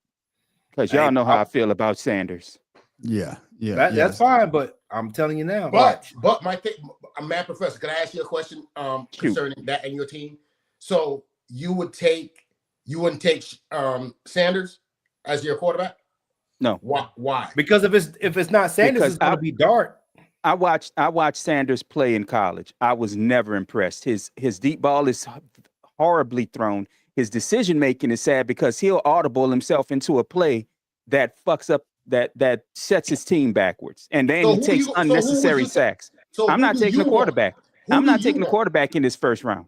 because y'all know how I feel about Sanders. Yeah, That's fine, but I'm telling you now. But my thing, Matt Professor, can I ask you a question concerning that and your team? So you wouldn't take Sanders as your quarterback? No. Why? Because if it's not Sanders, Because it's going to be Dart. I watched Sanders play in college. I was never impressed. His deep ball is horribly thrown. His decision making is sad because he'll audible himself into a play that fucks up that sets his team backwards, and then he takes unnecessary sacks. I'm not taking a quarterback. I'm not taking a quarterback in this first round.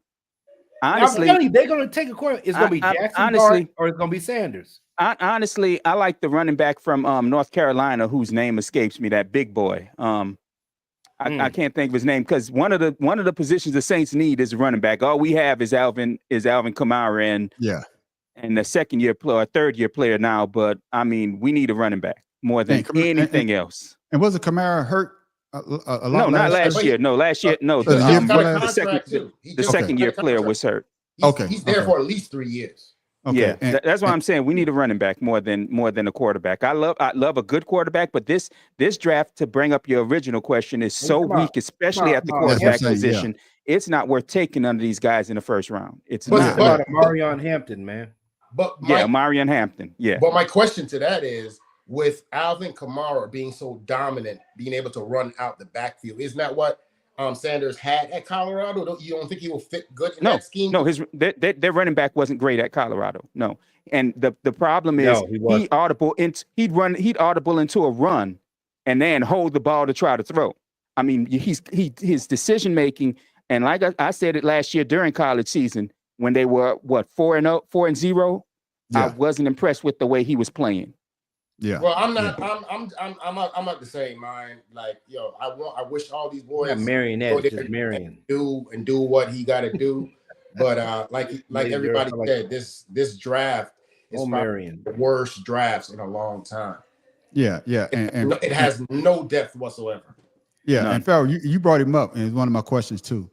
Honestly, they're going to take a quarterback. It's going to be Jackson Dart, or it's going to be Sanders. Honestly, I like the running back from North Carolina, whose name escapes me. That big boy. I can't think of his name, because one of the positions the Saints need is a running back. All we have is Alvin Kamara and a third year player now. But I mean, we need a running back more than anything else. And was it Kamara hurt a lot? No, not last year. No, last year. No, the second year player was hurt. He's there for at least 3 years. Okay. Yeah, that's why I'm saying we need a running back more than a quarterback. I love a good quarterback, but this draft, to bring up your original question, is so weak, especially at the quarterback position. Yeah. It's not worth taking none of these guys in the first round. It's not. About Marion Hampton, man. Marion Hampton. Yeah. But my question to that is, with Alvin Kamara being so dominant, being able to run out the backfield, isn't that what Sanders had at Colorado? You don't think he will fit good in that scheme? No, their running back wasn't great at Colorado. No, and the problem is he'd audible into a run, and then hold the ball to try to throw. I mean, his decision making, and like I said it last year during college season when they were 4-0. Yeah. I wasn't impressed with the way he was playing. Yeah. Well, I'm not the same, man. Like, I wish all these boys do what he got to do. But like everybody said, this draft is probably the worst drafts in a long time. Yeah. And it has no depth whatsoever. Yeah. None. And Farrell, you brought him up, and it's one of my questions too.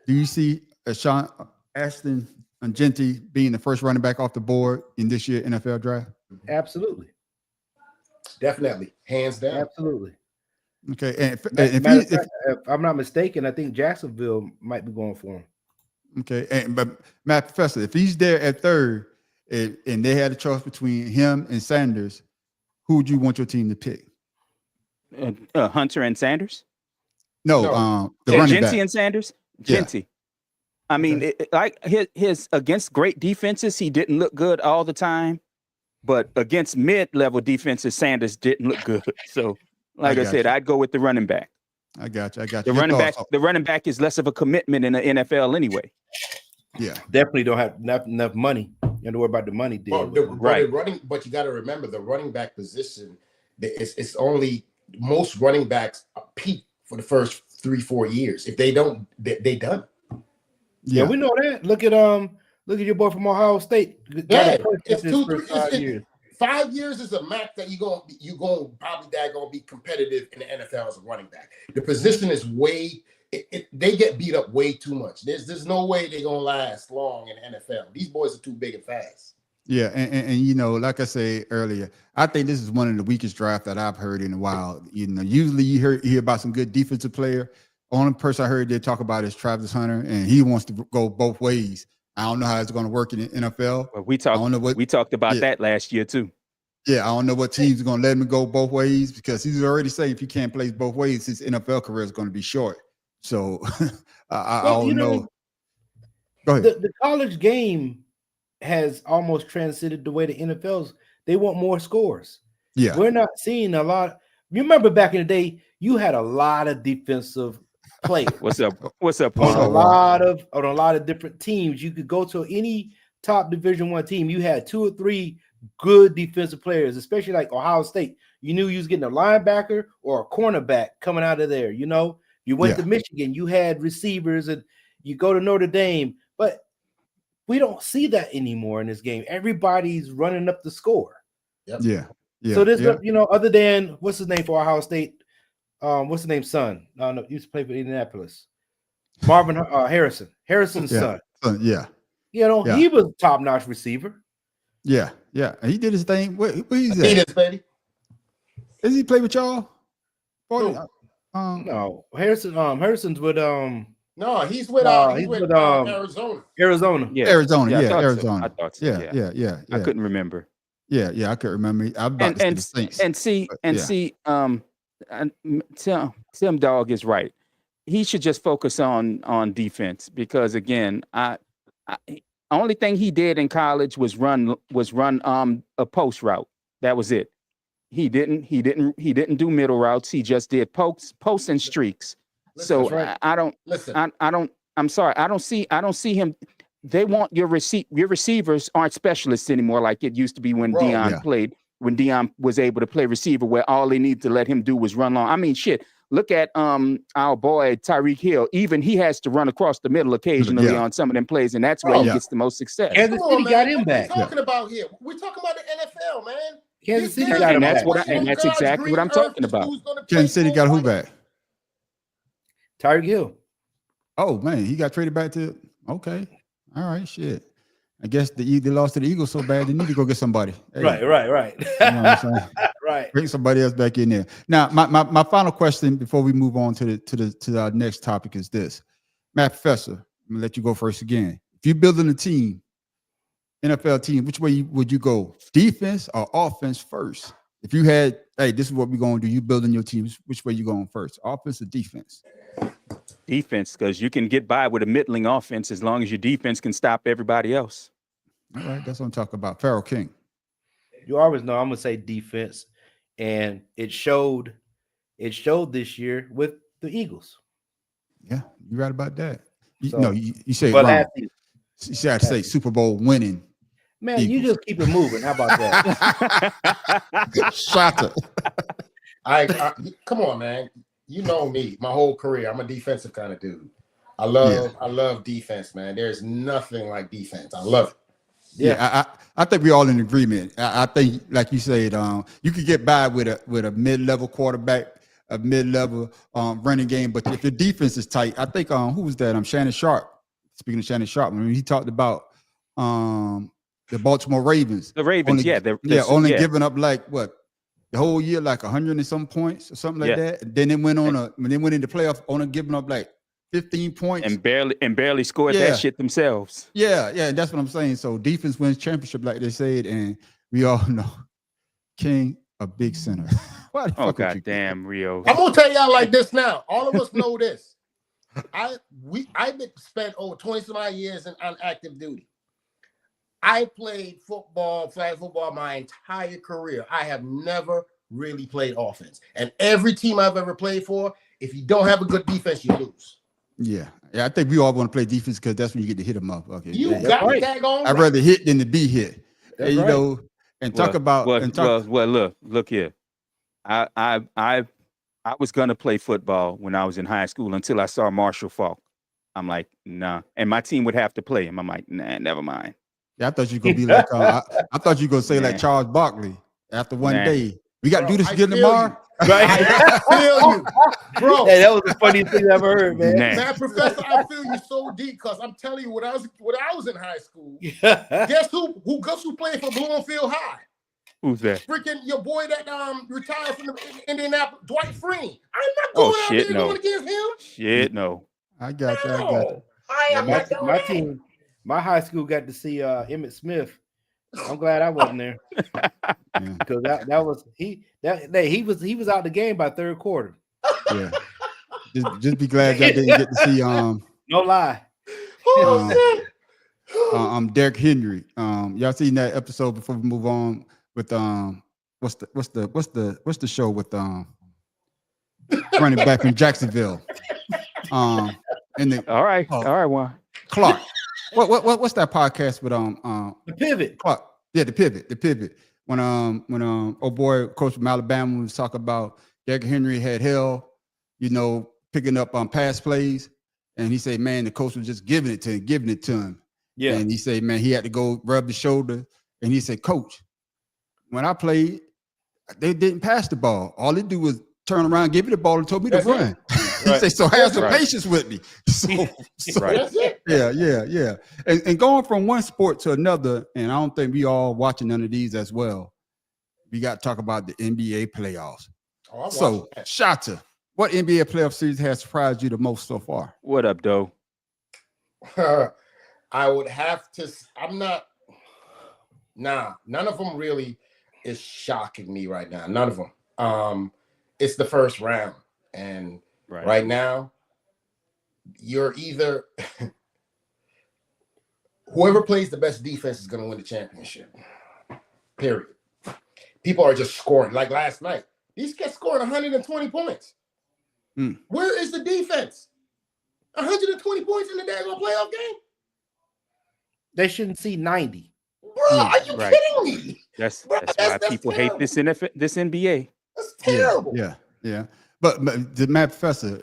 Do you see Sean Ashton and Genty being the first running back off the board in this year's NFL draft? Absolutely. Definitely, hands down. Absolutely. Okay, and if I'm not mistaken, I think Jacksonville might be going for him. Okay, but Matt Professor, if he's there at third, and they had a choice between him and Sanders, who would you want your team to pick? Hunter and Sanders? No, the running back. Genty and Sanders. Genty. Yeah. I mean, like his against great defenses, he didn't look good all the time. But against mid-level defenses, Sanders didn't look good. So, like I said, I'd go with the running back. I got you. The running back is less of a commitment in the NFL anyway. Yeah, definitely don't have enough money. You have to worry about the money deal. Right. But you got to remember the running back position. It's only most running backs peak for the first 3-4 years. If they don't, they done. Yeah, we know that. Look at your boy from Ohio State. Yeah, it's 5 years. 5 years is a max that you going probably be competitive in the NFL as a running back. The position is they get beat up way too much. There's no way they're gonna last long in the NFL. These boys are too big and fast. Yeah, and like I said earlier, I think this is one of the weakest drafts that I've heard in a while. Usually you hear about some good defensive player. Only person I heard they talk about is Travis Hunter, and he wants to go both ways. I don't know how it's going to work in the NFL. Well, we talked about that last year too. Yeah, I don't know what team's going to let him go both ways, because he's already saying if he can't play both ways, his NFL career is going to be short. So I don't know. Go ahead. The college game has almost transcended the way the NFL's. They want more scores. Yeah, we're not seeing a lot. You remember back in the day, you had a lot of defensive players. What's up? On a lot of different teams. You could go to any top Division I team. You had 2 or 3 good defensive players, especially like Ohio State. You knew you was getting a linebacker or a cornerback coming out of there. You went to Michigan, you had receivers, and you go to Notre Dame, but we don't see that anymore in this game. Everybody's running up the score. Yep. Yeah. So this, other than what's his name for Ohio State? What's the name? Son? No, he used to play for Indianapolis. Marvin Harrison's son. Yeah. You know, Yeah. he was a top-notch receiver. Yeah, yeah. And he did his thing. Where he's at? Adidas, baby. Does he play with y'all? Who? No, Harrison's with No, he's with he's with, Arizona. Arizona. Yeah. Arizona, Yeah, I yeah, thought so. Arizona. I thought so, Yeah. I couldn't remember. Yeah, I could remember. I'm about to say the Saints. Tim Dog is right. He should just focus on defense because again, only thing he did in college was run a post route. That was it. He didn't do middle routes. He just did posts and streaks. Listen, So I'm sorry. I don't see him. They want your receivers aren't specialists anymore like it used to be when Bro, Deion played. When Deion was able to play receiver, where all they need to let him do was run long. I mean, shit. Look at our boy Tyreek Hill. Even he has to run across the middle occasionally on some of them plays, and that's where he gets the most success. Kansas City got him back. What are we talking about here? We're talking about the NFL, man. Kansas City got him back. And that's exactly what I'm talking about. Kansas City got who back? Tyreek Hill. Oh man, he got traded back to. Okay, all right, shit. I guess they lost to the Eagles so bad they need to go get somebody. Hey, Right. you know what I'm saying? Right. Bring somebody else back in there. Now, my final question before we move on to our next topic is this. Matt Professor, I'm gonna let you go first again. If you're building a team, NFL team, which way would you go? Defense or offense first? If you had, hey, this is what we're gonna do. You building your teams, which way you going first? Offense or defense? Defense, because you can get by with a middling offense as long as your defense can stop everybody else. All right, that's what I'm talking about. Pharaoh King. You always know I'm gonna say defense, and it showed this year with the Eagles. Yeah, you're right about that. You say it but wrong. You should have to say Super Bowl winning. Man, Eagles. you just keep it moving. How about that? Shot I come on, man. You know me, my whole career. I'm a defensive kind of dude. I love defense, man. There's nothing like defense. I love it. Yeah, I think we're all in agreement. I think, like you said, you could get by with a mid-level quarterback, a mid-level running game, but if your defense is tight, I think who was that? Shannon Sharp. Speaking of Shannon Sharp, he talked about the Baltimore Ravens. The Ravens, only giving up like what the whole year, like 100 and some points or something like that. And then they went on when they went into playoff, only giving up like 15 points and barely scored that shit themselves. Yeah, that's what I'm saying. So defense wins championship, like they said, and we all know King a big center. Oh god damn, Rio. I'm gonna tell y'all like this now. All of us know this. I've spent over 20 some odd years on active duty. I played flag football my entire career. I have never really played offense. And every team I've ever played for, if you don't have a good defense, you lose. Yeah, I think we all want to play defense because that's when you get to hit them up. Okay, you got to tag on. I'd rather hit than to be hit. And, you know, and talk about. Look here. I was gonna play football when I was in high school until I saw Marshall Faulk. I'm like, nah, and my team would have to play him. I'm like, nah, never mind. Yeah, I thought you were gonna be like, I thought you were gonna say like Charles Barkley after one day. We got to do this again tomorrow. Right. I feel you, bro. Hey, that was the funniest thing I ever heard, man. Man, Professor, I feel you so deep because I'm telling you, when I was in high school, guess who played for Bloomfield High? Who's that? Freaking your boy that retired from the Indianapolis, Dwight Freen. I'm not going out there going against him. Shit, no. I got you. I am not going my team, my high school got to see Emmitt Smith. I'm glad I wasn't there because that was he was out the game by third quarter. Yeah, just be glad y'all didn't get to see no lie. Derrick Henry. Y'all seen that episode before we move on with what's the show with running back from Jacksonville? All right, one Clark. What's that podcast with The Pivot? Clark. Yeah, the pivot. When old boy coach from Alabama was talking about Derrick Henry had hell, picking up on pass plays, and he said, man, the coach was just giving it to him. Yeah, and he said, man, he had to go rub the shoulder, and he said, coach, when I played, they didn't pass the ball. All they do was turn around, give me the ball, and told me to run. He say, so have some Right. patience with me. So Right. That's it. yeah. And going from one sport to another, and I don't think we all watching none of these as well. We got to talk about the NBA playoffs. Oh, I'm So, watching that. Shata, what NBA playoff series has surprised you the most so far? What up, Doe? I would have to. I'm not. Nah, none of them really is shocking me right now. None of them. It's the first round, and right now, you're either whoever plays the best defense is going to win the championship. Period. People are just scoring. Like last night, these cats scored 120 points. Where is the defense? 120 points in the daggone playoff game? They shouldn't see 90. Bro, are you Right. kidding me? That's Bro, why people hate this NBA. That's terrible. Yeah. But the Matt Professor,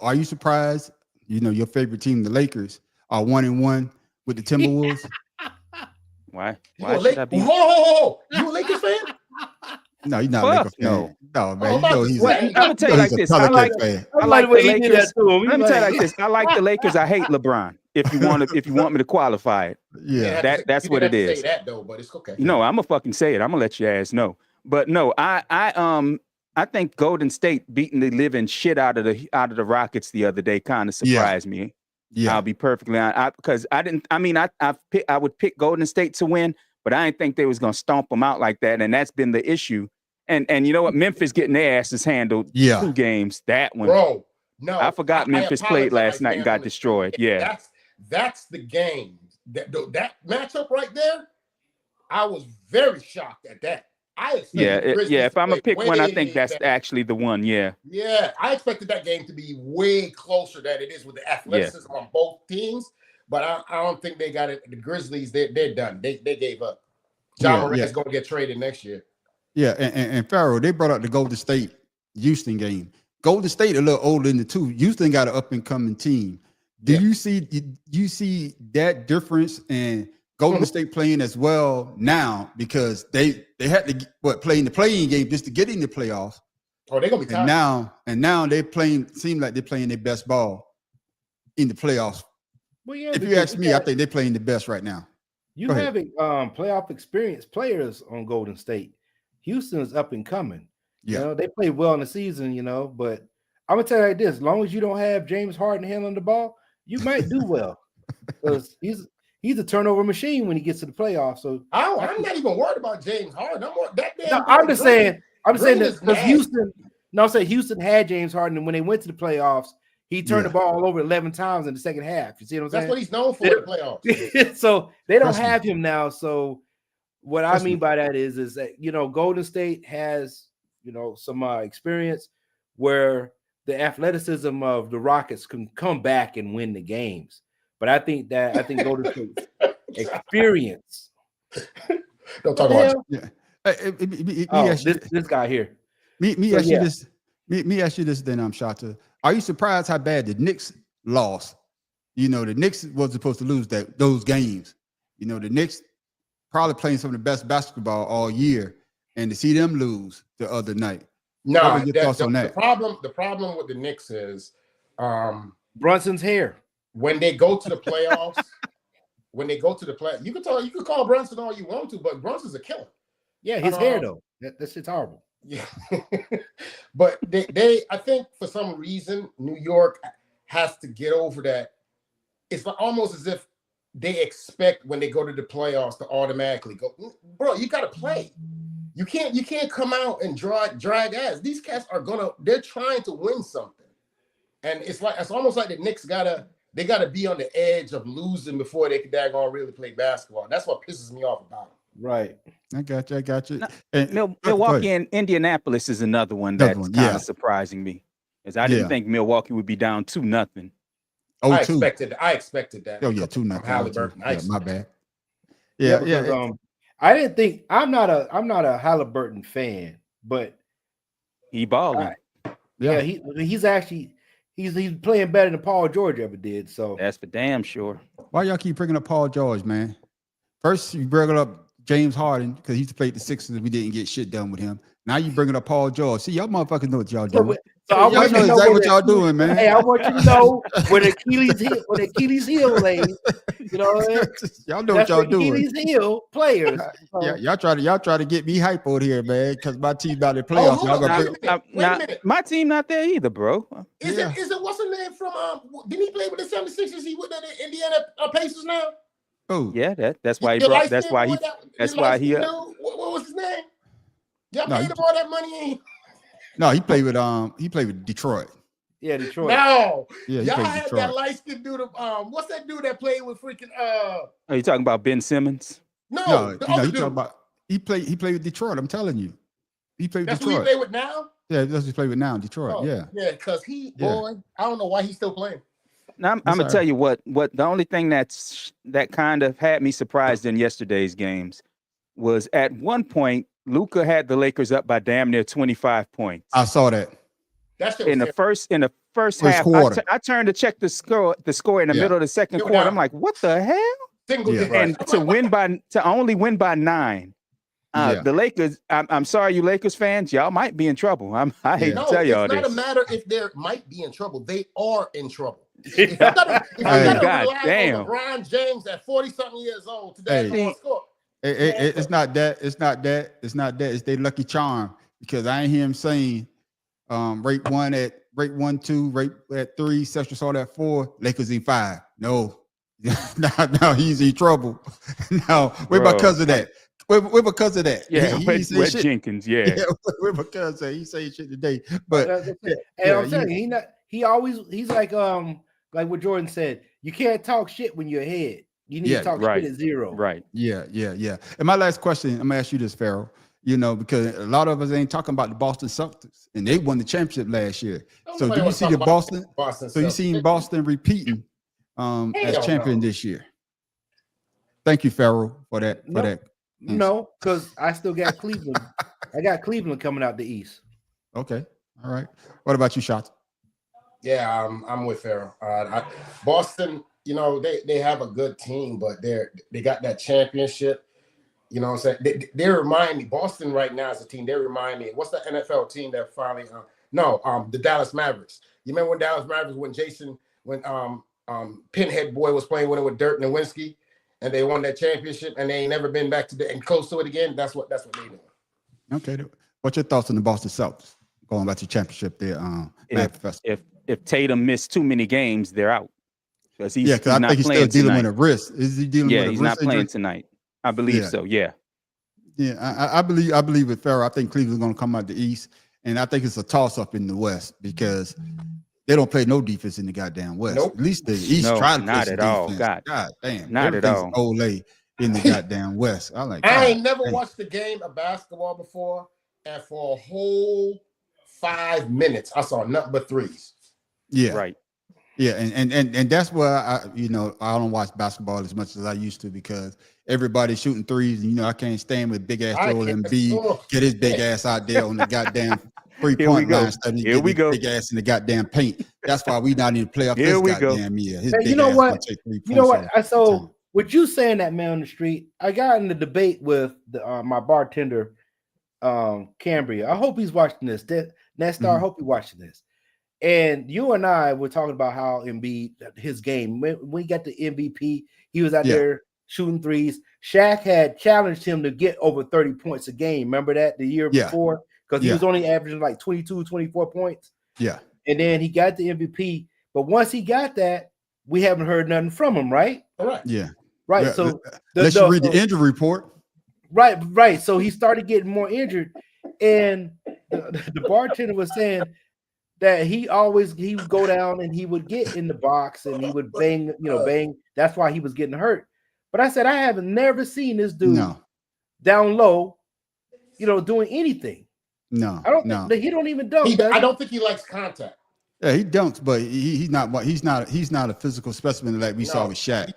are you surprised? Your favorite team, the Lakers, are 1-1 with the Timberwolves. Why? You Why a should I be? Ho. You a Lakers fan? No, you're not a Lakers no. fan. No, man. I'm about to He's say, a, I'm gonna tell you like he's a this. I Pelicans like fan. I like the the way he did Lakers. that to him. He Let me like- tell you like this. I like the Lakers. I hate LeBron. If you want me to qualify it, Yeah. that's You what didn't it have to is. Say that though, but it's okay. No, I'm gonna fucking say it. I'm gonna let your ass know. But no, I think Golden State beating the living shit out of the Rockets the other day kind of surprised me. Yeah. I'll be perfectly honest because I would pick Golden State to win, but I didn't think they was gonna stomp them out like that, and that's been the issue. And you know what? Memphis getting their asses handled 2 games. That one, Bro, no. I forgot Memphis played last night and got destroyed. Yeah. That's the game. That matchup right there, I was very shocked at that. I expected Grizzlies If to I'm gonna play pick one, I way think that's better. actually the one. Yeah. Yeah, I expected that game to be way closer than it is with the athleticism on both teams. But I don't think they got it. The Grizzlies, they're done. They gave up. John Morant's going to get traded next year. Yeah, and Pharaoh, they brought up the Golden State Houston game. Golden State a little older than the two. Houston got an up and coming team. Do you see that difference in Golden State playing as well now because they had to play in the playing game just to get in the playoffs. Oh, they're gonna be tired. And now they're playing. Seem like they're playing their best ball in the playoffs. Well, yeah, if you ask me, I think they're playing the best right now. You having playoff experienced players on Golden State. Houston is up and coming. Yeah, they played well in the season, but I'm gonna tell you like this: as long as you don't have James Harden handling the ball, you might do well because he's a turnover machine when he gets to the playoffs. So I'm not even worried about James Harden. I'm just saying that because Houston. I'm saying Houston had James Harden, and when they went to the playoffs, he turned the ball over 11 times in the second half. You see what I'm saying? That's what he's known for in the playoffs. So they don't have him now. So what I mean by that is that Golden State has some experience where the athleticism of the Rockets can come back and win the games. But I think Golden State's experience. Don't talk about this guy here. Me ask you this then, Shata. Are you surprised how bad the Knicks lost? The Knicks was supposed to lose those games. The Knicks probably playing some of the best basketball all year, and to see them lose the other night. No, your thoughts on that? The problem with the Knicks is Brunson's hair. When they go to the playoffs, you can call Brunson all you want to, but Brunson's a killer. Yeah, his hair though. That shit's horrible. Yeah. But I think for some reason New York has to get over that. It's almost as if they expect when they go to the playoffs to automatically go, bro, you gotta play. You can't come out and drag ass. These cats they're trying to win something. And it's almost like the Knicks gotta be on the edge of losing before they can daggone really play basketball. That's what pisses me off about them. Right. I got you. Milwaukee and Indianapolis is another one that's kind of surprising me. Because I didn't think Milwaukee would be down 2-0. I expected that. Oh yeah, 2-0. Halliburton. My bad. Yeah. I didn't think I'm not a Halliburton fan, but he balling. He's playing better than Paul George ever did. So that's for damn sure. Why y'all keep bringing up Paul George, man? First you bring up James Harden because he used to play the Sixers and we didn't get shit done with him. Now you bringing up Paul George. See, y'all motherfuckers know what y'all doing. So I Y'all want you know to know exactly where what y'all doing, man. Hey, I want you to know where the Achilles heel lays. You know what I mean? Y'all know what y'all doing. Achilles heel players. Yeah, y'all try to get me hype over here, man, because my team about to playoffs. hold Y'all on, gonna wait a bring, minute. My team not there either, bro. Is it what's the name from didn't he play with the 76ers? He with the Indiana Pacers now? oh Yeah, that's why he Your brought. That's light-skinned why boy, he. That's why he. What was his name? Y'all No, paid him all that money. no, he played with Detroit. Yeah, Detroit. No, Yeah, he y'all played had Detroit. that light-skinned dude. What's that dude that played with freaking Are you talking about Ben Simmons? No, the you know, other you dude. talking about he played with Detroit. I'm telling you, he played with That's who Detroit. he play with now. Yeah, that's who he played with now, Detroit. Oh, yeah, yeah, because I don't know why he's still playing. Now, I'm That's gonna all tell right. you what the only thing that kind of had me surprised in yesterday's games was at one point Luka had the Lakers up by damn near 25 points. I saw that. That's in the first half. quarter. I turned to check the score in the Yeah. middle of the second Yo, quarter. now- I'm like, what the hell? Single Yeah. digits. And to only win by 9. Yeah. The Lakers, I'm sorry, you Lakers fans, y'all might be in trouble. I hate No, to tell it's y'all not this. a matter if they might be in trouble. They are in trouble. If you gotta God rely damn. on LeBron James at 40-something years old today Hey. to score. It's not that. It's not that. It's not that. It's their lucky charm because I ain't hear him saying rate 1, 2, rate at 3, Celtics all at 4, Lakers in 5. No, no, he's in trouble. No, we're Bro. because of that. We're because of that. Yeah, he Wet say shit. Jenkins, yeah. We're because of he say shit today. But And I'm telling you, he's like what Jordan said, you can't talk shit when you're ahead. You need to talk shit at 0. Right. Yeah. And my last question, I'm gonna ask you this, Farrell. You know, because a lot of us ain't talking about the Boston Celtics, and they won the championship last year. So do you see the Boston? So you seen Boston repeating as champion this year? Thank you, Farrell, for that. No, because I still got Cleveland. I got Cleveland coming out the East. Okay, all right. What about you, Shots? Yeah, I'm with Farrell. Boston, you know, they have a good team, but they got that championship. You know what I'm saying? They remind me, Boston right now as a team, they remind me, what's the NFL team that finally, the Dallas Mavericks. You remember when Dallas Mavericks, when Pinhead Boy was playing with it with Dirk Nowitzki, and they won that championship, and they ain't never been back to and close to it again? That's what they doing. Okay. What's your thoughts on the Boston Celtics going back to championship there? If Tatum missed too many games, they're out. Because I think he's still dealing with a wrist. Is he dealing with a wrist? Yeah, he's not playing injury? tonight. I believe so. Yeah. Yeah, I believe with Farrell. I think Cleveland's going to come out the East, and I think it's a toss-up in the West because they don't play no defense in the goddamn West. Nope. At least the East try to play not some at all. defense. God damn, not at all. Ole in the goddamn West. I ain't never watched a game of basketball before, and for a whole 5 minutes, I saw nothing but threes. Yeah, right. Yeah, and that's why I don't watch basketball as much as I used to because everybody's shooting threes, and I can't stand with big ass Joel Embiid get his big ass out there on the goddamn 3-point line. Here we go. Big ass in the goddamn paint. That's why we not in the playoff this goddamn year. His big you know ass what? gonna take 3 points You know what? off. So with you saying that, man, on the street, I got in the debate with my bartender, Cambria. I hope he's watching this. Nestar, I hope he's watching this. And you and I were talking about how Embiid, his game, when we got the MVP, he was out there shooting threes. Shaq had challenged him to get over 30 points a game. Remember that the year before? Because he was only averaging like 22, 24 points. Yeah. And then he got the MVP. But once he got that, we haven't heard nothing from him, right? All right. Yeah. Right. Yeah. So let's read the injury report. Right. So he started getting more injured. And the bartender was saying that he would go down and he would get in the box and he would bang. That's why he was getting hurt. But I said, I have never seen this dude down low, doing anything. No, I don't think he don't even dunk. I don't think he likes contact. Yeah, he dunks, but he's not a physical specimen like we saw with Shaq.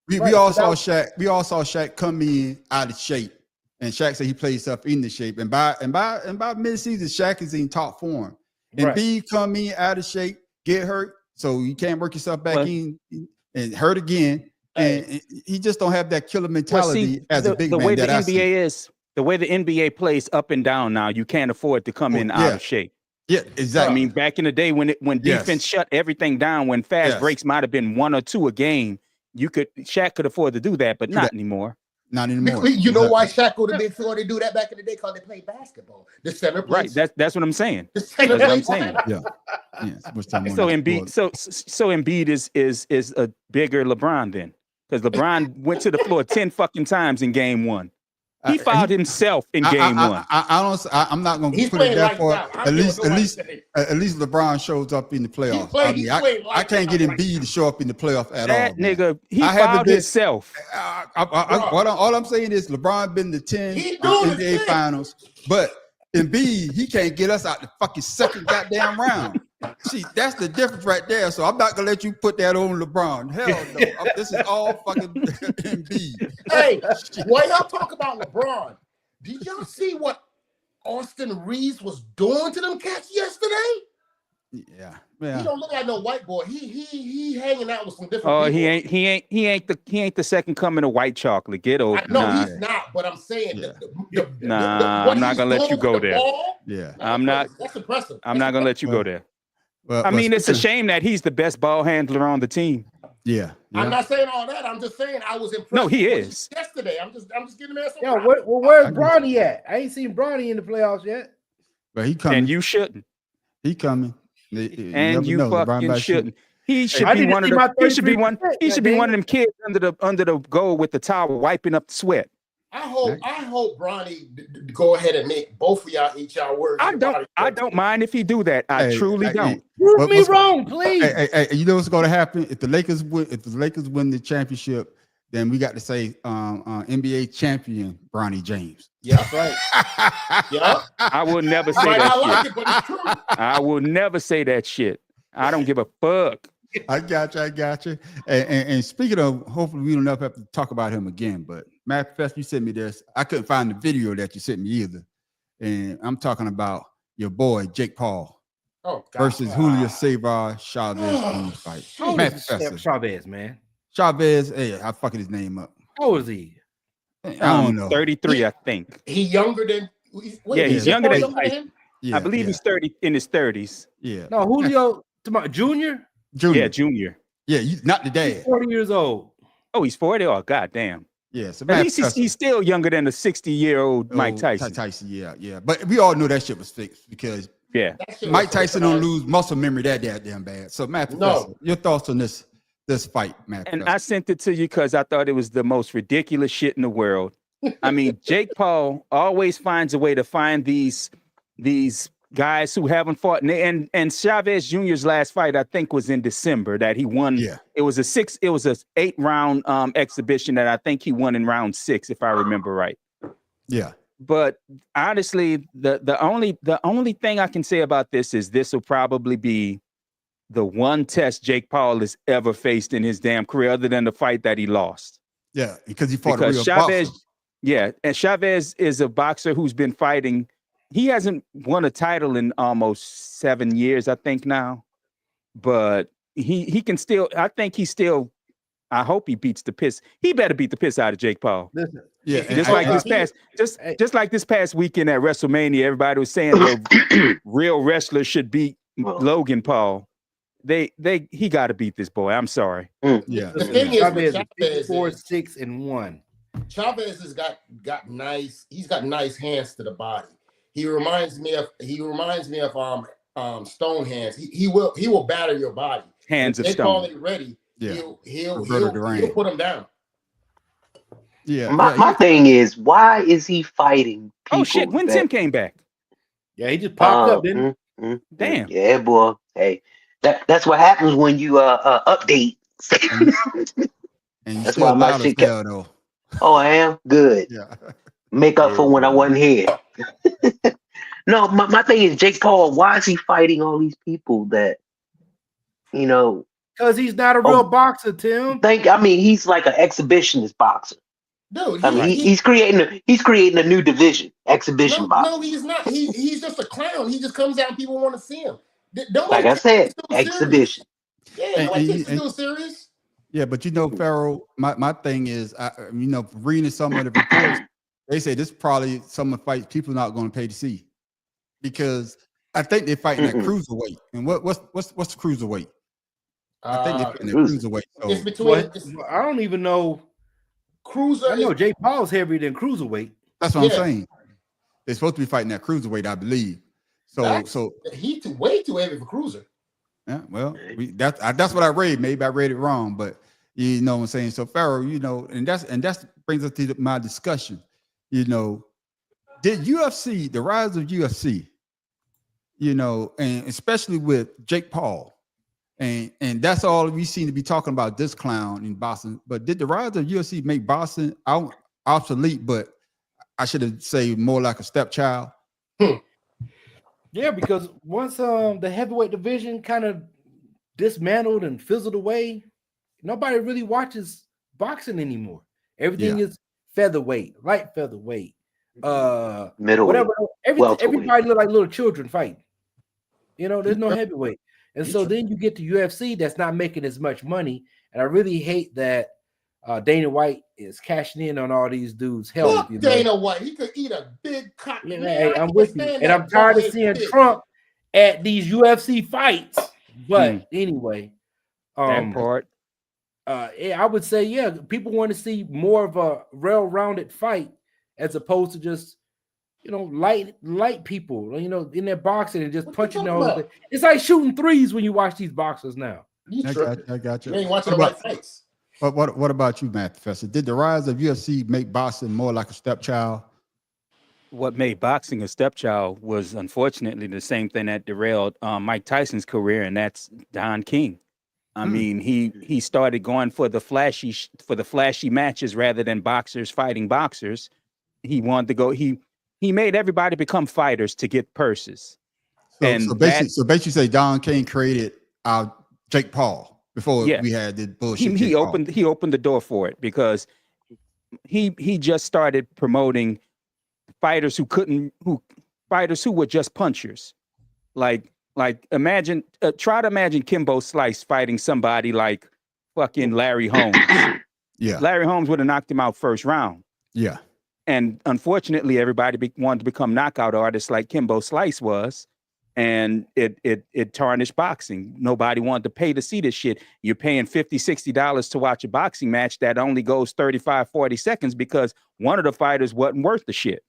We all saw Shaq come in out of shape, and Shaq said he plays himself into shape. And by mid-season, Shaq is in top form. And B come in out of shape, get hurt, so you can't work yourself back in and hurt again. and he just don't have that killer mentality as a big the man. way the that I see. NBA is, the way the NBA plays up and down now, you can't afford to come in out of shape. Yeah, exactly. I mean, back in the day when defense shut everything down, when fast breaks might have been 1 or 2 a game, Shaq could afford to do that, but not anymore. Not anymore. You know why Shaq would have been able to do that back in the day? Because they played basketball. The center plays. Right. That's what I'm saying. The center That's what I'm plays saying. Yeah. So Embiid is a bigger LeBron then, because LeBron went to the floor 10 fucking times in game 1. He fouled himself in game 1. I'm not going to put it that far. At least LeBron shows up in the playoffs. I can't get Embiid to show up in the playoff at all. That nigga, he fouled himself. All I'm saying is LeBron been to 10 NBA finals, but Embiid, he can't get us out the fucking second goddamn round. See, that's the difference right there. So I'm not gonna let you put that on LeBron. Hell no. This is all fucking Embiid. Hey, when y'all talk about LeBron, did y'all see what Austin Reeves was doing to them cats yesterday? Yeah. He don't look like no white boy. He hanging out with some different people. He ain't the second coming of white chocolate. Get over. No, he's not. But I'm saying, I'm not gonna let you go there. Yeah, I'm not. That's impressive. I'm not gonna let you go there. I mean, it's a shame that he's the best ball handler on the team. Yeah. I'm not saying all that. I'm just saying I was impressed. No, he is. Yesterday, I'm just giving him some. Yeah, where's Bronny at? I ain't seen Bronny in the playoffs yet. But he coming. And you shouldn't. He coming. And you fucking shouldn't. He should be one of them. He should be one of them kids under the goal with the towel wiping up the sweat. I hope Bronny go ahead and make both of y'all eat y'all words. I don't mind if he do that. I truly don't. Prove me wrong, please. Hey, you know what's going to happen if the Lakers win the championship? Then we got to say NBA champion Bronny James. Yeah, that's right. Yeah, I will never say that shit. But it's true. I will never say that shit. I don't give a fuck. I got you. And speaking of, hopefully we don't have to talk about him again. But Matt Fest, you sent me this. I couldn't find the video that you sent me either. And I'm talking about your boy Jake Paul versus Julio Cesar Chavez fight. Matt Chavez, man. Chavez, hey, I'm fucking his name up. How old is he? I don't know. 33, I think. He younger than. He's younger than him. Yeah, I believe he's 30 in his 30s. Yeah. No, Julio, Junior. Yeah, Junior. Yeah, not the dad. He's 40 years old. Oh, he's 40. Oh, goddamn. Yeah, so at least he's still younger than the 60-year-old Mike Tyson. Yeah. But we all knew that shit was fixed because Mike Tyson don't lose muscle memory that damn bad. So Matt, your thoughts on this fight, Matt? And I sent it to you because I thought it was the most ridiculous shit in the world. I mean, Jake Paul always finds a way to find these guys who haven't fought. And Chavez Jr.'s last fight, I think, was in December that he won. Yeah. It was a 8-round exhibition that I think he won in round 6, if I remember right. Yeah. But honestly, the only thing I can say about this is this will probably be the one test Jake Paul has ever faced in his damn career, other than the fight that he lost. Yeah, because he fought a real boxer. Yeah, and Chavez is a boxer who's been fighting. He hasn't won a title in almost 7 years, I think now. But he can still. I think he still. I hope he beats the piss. He better beat the piss out of Jake Paul. Listen, yeah, just like this past weekend at WrestleMania, everybody was saying the real wrestler should beat Logan Paul. He got to beat this boy. I'm sorry. Yeah. The thing is, Chavez is 4-6-1. Chavez has got nice. He's got nice hands to the body. He reminds me of Stone hands. He will batter your body. Hands of Stone. They call it ready. Yeah. He'll put him down. Yeah. My thing is, why is he fighting people? Oh shit! When Tim came back. Yeah, he just popped up, didn't he? Damn. Yeah, boy. Hey, that's what happens when you update. And that's why my shit kept. Though. Oh, I am good. Yeah. Make up for when I wasn't here. No, my thing is Jake Paul. Why is he fighting all these people that, Because he's not a real boxer, Tim. He's like an exhibitionist boxer. Dude, he's creating a new division, exhibition boxing. No, he's not. He's just a clown. He just comes out and people want to see him. Like I said, exhibition. Yeah, nobody takes him serious. Yeah, but you know, Pharaoh, my thing is, reading some of the reports, they say this probably some of the fights people not going to pay to see because I think they're fighting at cruiserweight. And what's the cruiserweight? I think they're fighting at cruiserweight. So It's between. I don't even know. Cruiser. I know Jake Paul's heavier than cruiserweight. That's what I'm saying. They're supposed to be fighting at cruiserweight, I believe. So he's way too heavy for cruiser. Yeah, well, that's what I read. Maybe I read it wrong, but you know what I'm saying. So Pharaoh, and that's brings us to my discussion. Did UFC, the rise of UFC, and especially with Jake Paul, and that's all we seem to be talking about this clown in boxing. But did the rise of UFC make boxing obsolete? But I should have said more like a stepchild. Yeah, because once the heavyweight division kind of dismantled and fizzled away, nobody really watches boxing anymore. Everything is featherweight, light featherweight, middleweight, whatever. Everybody look like little children fighting. There's no heavyweight. And so then you get to UFC that's not making as much money. And I really hate that Dana White is cashing in on all these dudes' health. Dana White, he could eat a big cock. Hey, I'm with you. And I'm tired of seeing Trump at these UFC fights. But anyway, that part. I would say, people want to see more of a well-rounded fight as opposed to just, light people, in their boxing and just punching those. It's like shooting threes when you watch these boxers now. I got you. You ain't watching the right fights. But what about you, Matt Professor? Did the rise of UFC make boxing more like a stepchild? What made boxing a stepchild was unfortunately the same thing that derailed Mike Tyson's career, and that's Don King. I mean, he started going for the flashy matches rather than boxers fighting boxers. He wanted to go. He made everybody become fighters to get purses. So basically, say Don King created Jake Paul before we had this bullshit. He opened the door for it because he just started promoting fighters who were just punchers. Like imagine, try to imagine Kimbo Slice fighting somebody like fucking Larry Holmes. Yeah, Larry Holmes would have knocked him out first round. Yeah. And unfortunately, everybody wanted to become knockout artists like Kimbo Slice was, and it tarnished boxing. Nobody wanted to pay to see this shit. You're paying $50, $60 to watch a boxing match that only goes 35, 40 seconds because one of the fighters wasn't worth the shit.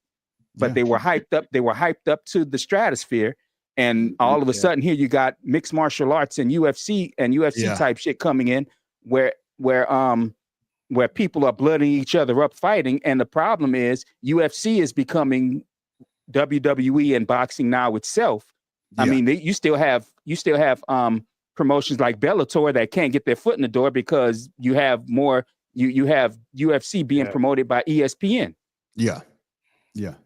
But they were hyped up. They were hyped up to the stratosphere, and all of a sudden, here you got mixed martial arts and UFC type shit coming in, where people are blooding each other up fighting. And the problem is UFC is becoming WWE and boxing now itself. I mean, you still have promotions like Bellator that can't get their foot in the door because you have UFC being promoted by ESPN. Yeah.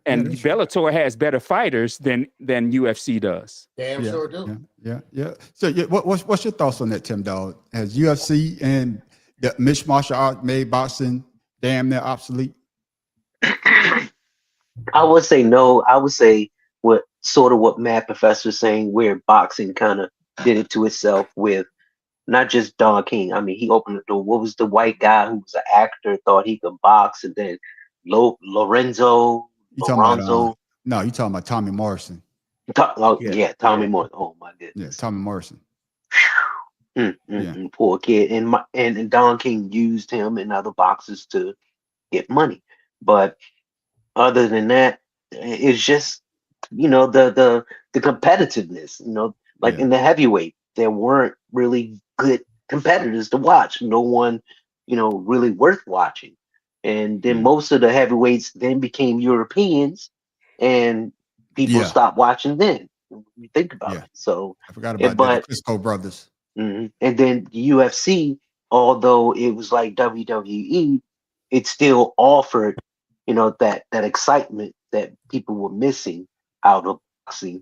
And Bellator has better fighters than UFC does. Damn sure do. Yeah. So what's your thoughts on that, Tim Dog? Has UFC and the mixed martial art made boxing damn near obsolete? I would say no. I would say what Matt Professor is saying, where boxing kind of did it to itself with not just Don King. I mean, he opened the door. What was the white guy who was an actor, thought he could box, and then Lorenzo? You talking about Tommy Morrison. Tommy Morrison. Oh my goodness. Yeah, Tommy Morrison. Poor kid. And Don King used him and other boxers to get money. But other than that, it's just the competitiveness. In the heavyweight, there weren't really good competitors to watch. No one, really worth watching. And then most of the heavyweights then became Europeans, and people stopped watching then. When you think about it. So I forgot about the Klitschko brothers. And then UFC, although it was like WWE, it still offered, that excitement that people were missing out of boxing.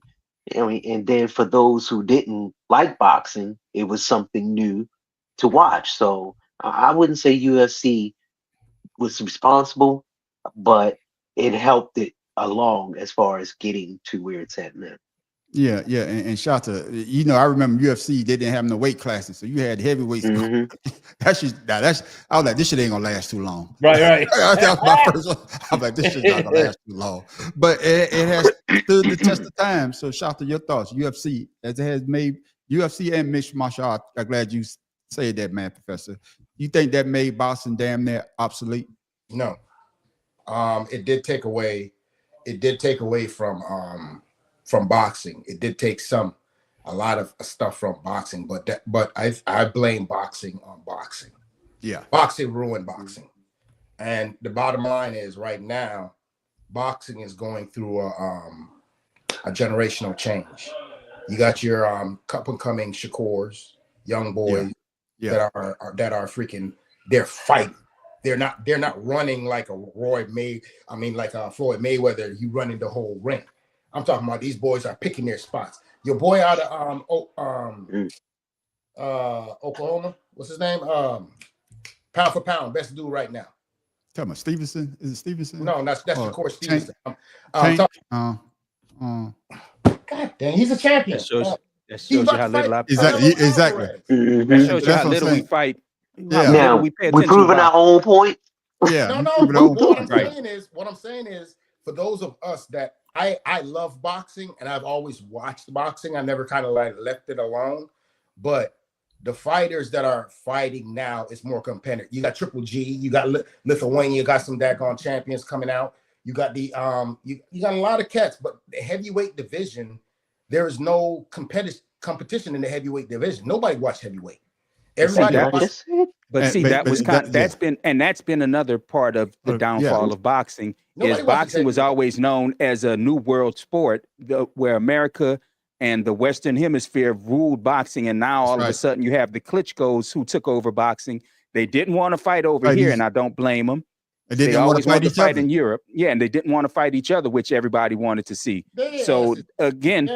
And then for those who didn't like boxing, it was something new to watch. So I wouldn't say UFC was responsible, but it helped it along as far as getting to where it's at now. Yeah, yeah, and Shata, you know, I remember UFC, they didn't have no weight classes, so you had heavyweights. That's just now. I was like, this shit ain't gonna last too long. Right. That was my first one. I was like, this shit's not gonna last too long. But it has stood the test of time. So, Shata, your thoughts? UFC, as it has made UFC and mixed martial art. I'm glad you said that, man, Professor. You think that made boxing damn near obsolete? No. It did take away from boxing. It did take a lot of stuff from boxing, but I blame boxing on boxing. Yeah. Boxing ruined boxing. And the bottom line is right now, boxing is going through a generational change. You got your up and coming Shakurs, young boys that are freaking, they're fighting. They're not running like a Floyd Mayweather. You running the whole ring. I'm talking about these boys are picking their spots. Your boy out of Oklahoma, what's his name? Pound for pound, best dude right now. Talking about Stevenson? Is it Stevenson? No, that's Shakur Stevenson. God dang, he's a champion. That shows you how little I exactly. That shows you how little we fight. Yeah. Now we're proving our own point. Yeah. What I'm saying is, for those of us that I love boxing and I've always watched boxing, I never kind of like left it alone. But the fighters that are fighting now is more competitive. You got Triple G, you got Lithuania, you got some daggone champions coming out. You got the you got a lot of cats, but the heavyweight division, there is no competition in the heavyweight division. Nobody watched heavyweight. Everybody watched. That's been another part of the downfall of boxing. Boxing was always known as a new world sport, where America and the Western Hemisphere ruled boxing, and now all of a sudden you have the Klitschko's who took over boxing. They didn't want to fight over here, and I don't blame them. They always wanted to fight in Europe, and they didn't want to fight each other, which everybody wanted to see. So again,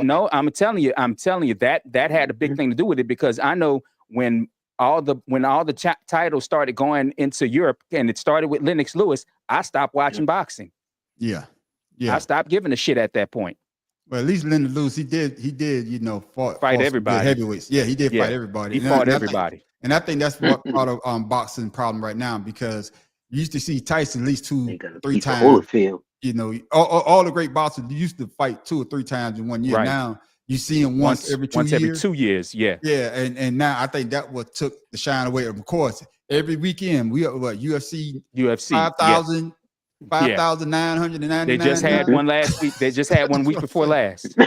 no, I'm telling you that had a big thing to do with it, because I know when all the titles started going into Europe, and it started with Lennox Lewis, I stopped watching boxing. Yeah. I stopped giving a shit at that point. Well, at least Lennox Lewis, he did, fight everybody. Heavyweights. Yeah, he did fight everybody. He fought everybody. And I think that's what part of boxing problem right now, because you used to see Tyson at least 2-3 times. You know, all the great boxers used to fight 2 or 3 times in 1 year. Right. Now you see him once every 2 years. Every 2 years, yeah. Yeah, and now I think that what took the shine away. Of course, every weekend we UFC 5,000. 5,999. They just had one last week. They just had 1 week before last. The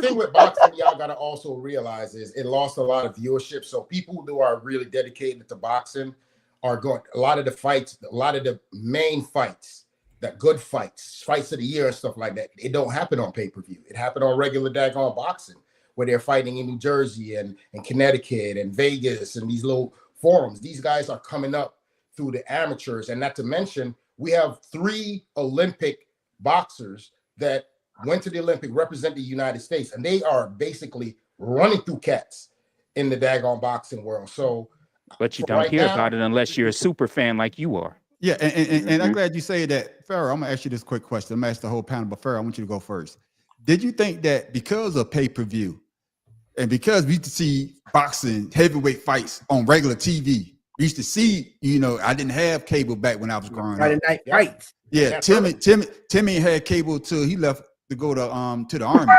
thing with boxing, y'all gotta also realize is it lost a lot of viewership. So people who are really dedicated to boxing are going. A lot of the main fights, that good fights of the year and stuff like that, it don't happen on pay-per-view. It happened on regular daggone boxing, where they're fighting in New Jersey and Connecticut and Vegas and these little forums. These guys are coming up through the amateurs, and not to mention, we have 3 Olympic boxers that went to the Olympic, represent the United States, and they are basically running through cats in the daggone boxing world. So, but you don't hear about it unless you're a super fan like you are. Yeah, and I'm glad you say that, Pharaoh. I'm gonna ask you this quick question. I'm gonna ask the whole panel, but Pharaoh, I want you to go first. Did you think that because of pay-per-view, and because we used to see boxing heavyweight fights on regular TV? We used to see, I didn't have cable back when I was growing up. Friday night fights. Yeah, Timmy had cable till he left to go to the army.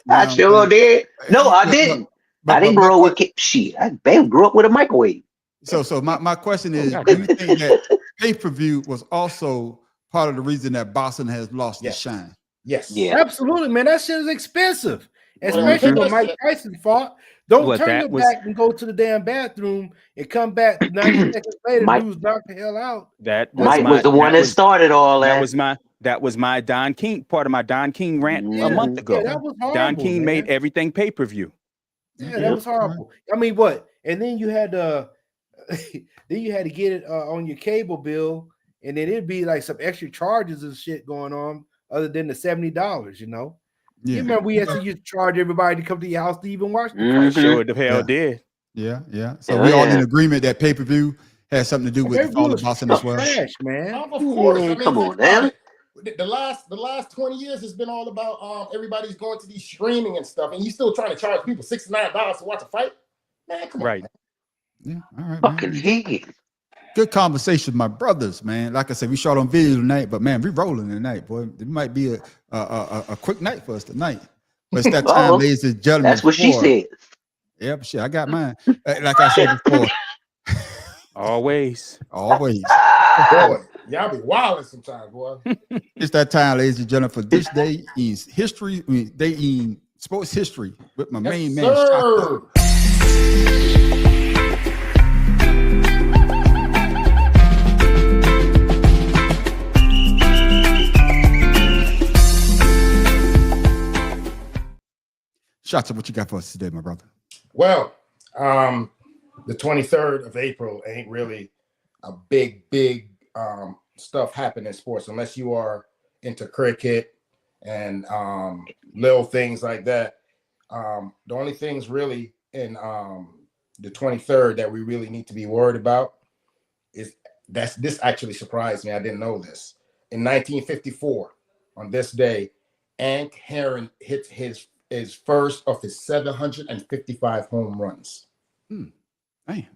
I sure did. No, I didn't. I didn't grow up with shit. I grew up with a microwave. So my question is, do you think that pay-per-view was also part of the reason that boxing has lost its shine? Yes. Yeah. Absolutely, man. That shit is expensive. Especially when Mike Tyson fought. Don't turn your back and go to the damn bathroom and come back 90 seconds later. Mike was knocked the hell out. Mike was the one that started all that. That was my Don King, part of my Don King rant a month ago. Yeah, that was horrible, Don King made everything pay-per-view. Yeah, that was horrible. I mean, what? And then you had to get it on your cable bill, and then it'd be like some extra charges and shit going on other than the $70, Yeah. You remember we had to charge everybody to come to your house to even watch the fight? Sure the hell did. Yeah. So we're all in agreement that pay-per-view has something to do with all the boxing as well. Trash, man. Come on, man. the last 20 years has been all about everybody's going to these streaming and stuff, and you still trying to charge people $69 to watch a fight? Man, come on. Man. Yeah, all right, Fucking man. hate. Good conversation, my brothers, man. Like I said, we shot on video tonight, but man, we rolling tonight, boy. It might be a quick night for us tonight. But it's that time, ladies and gentlemen. That's what she said. Yeah, but shit, I got mine. Like I said before. Always. Always. Boy, y'all be wilding sometimes, boy. It's that time, ladies and gentlemen, for this day in history. I mean, day in sports history with my main man, Shaka. Shaka, what you got for us today, my brother? Well, the 23rd of April ain't really a big stuff happening in sports unless you are into cricket and little things like that. The only things really in the 23rd that we really need to be worried about is this actually surprised me. I didn't know this. In 1954, on this day, Hank Aaron hits his first of his 755 home runs.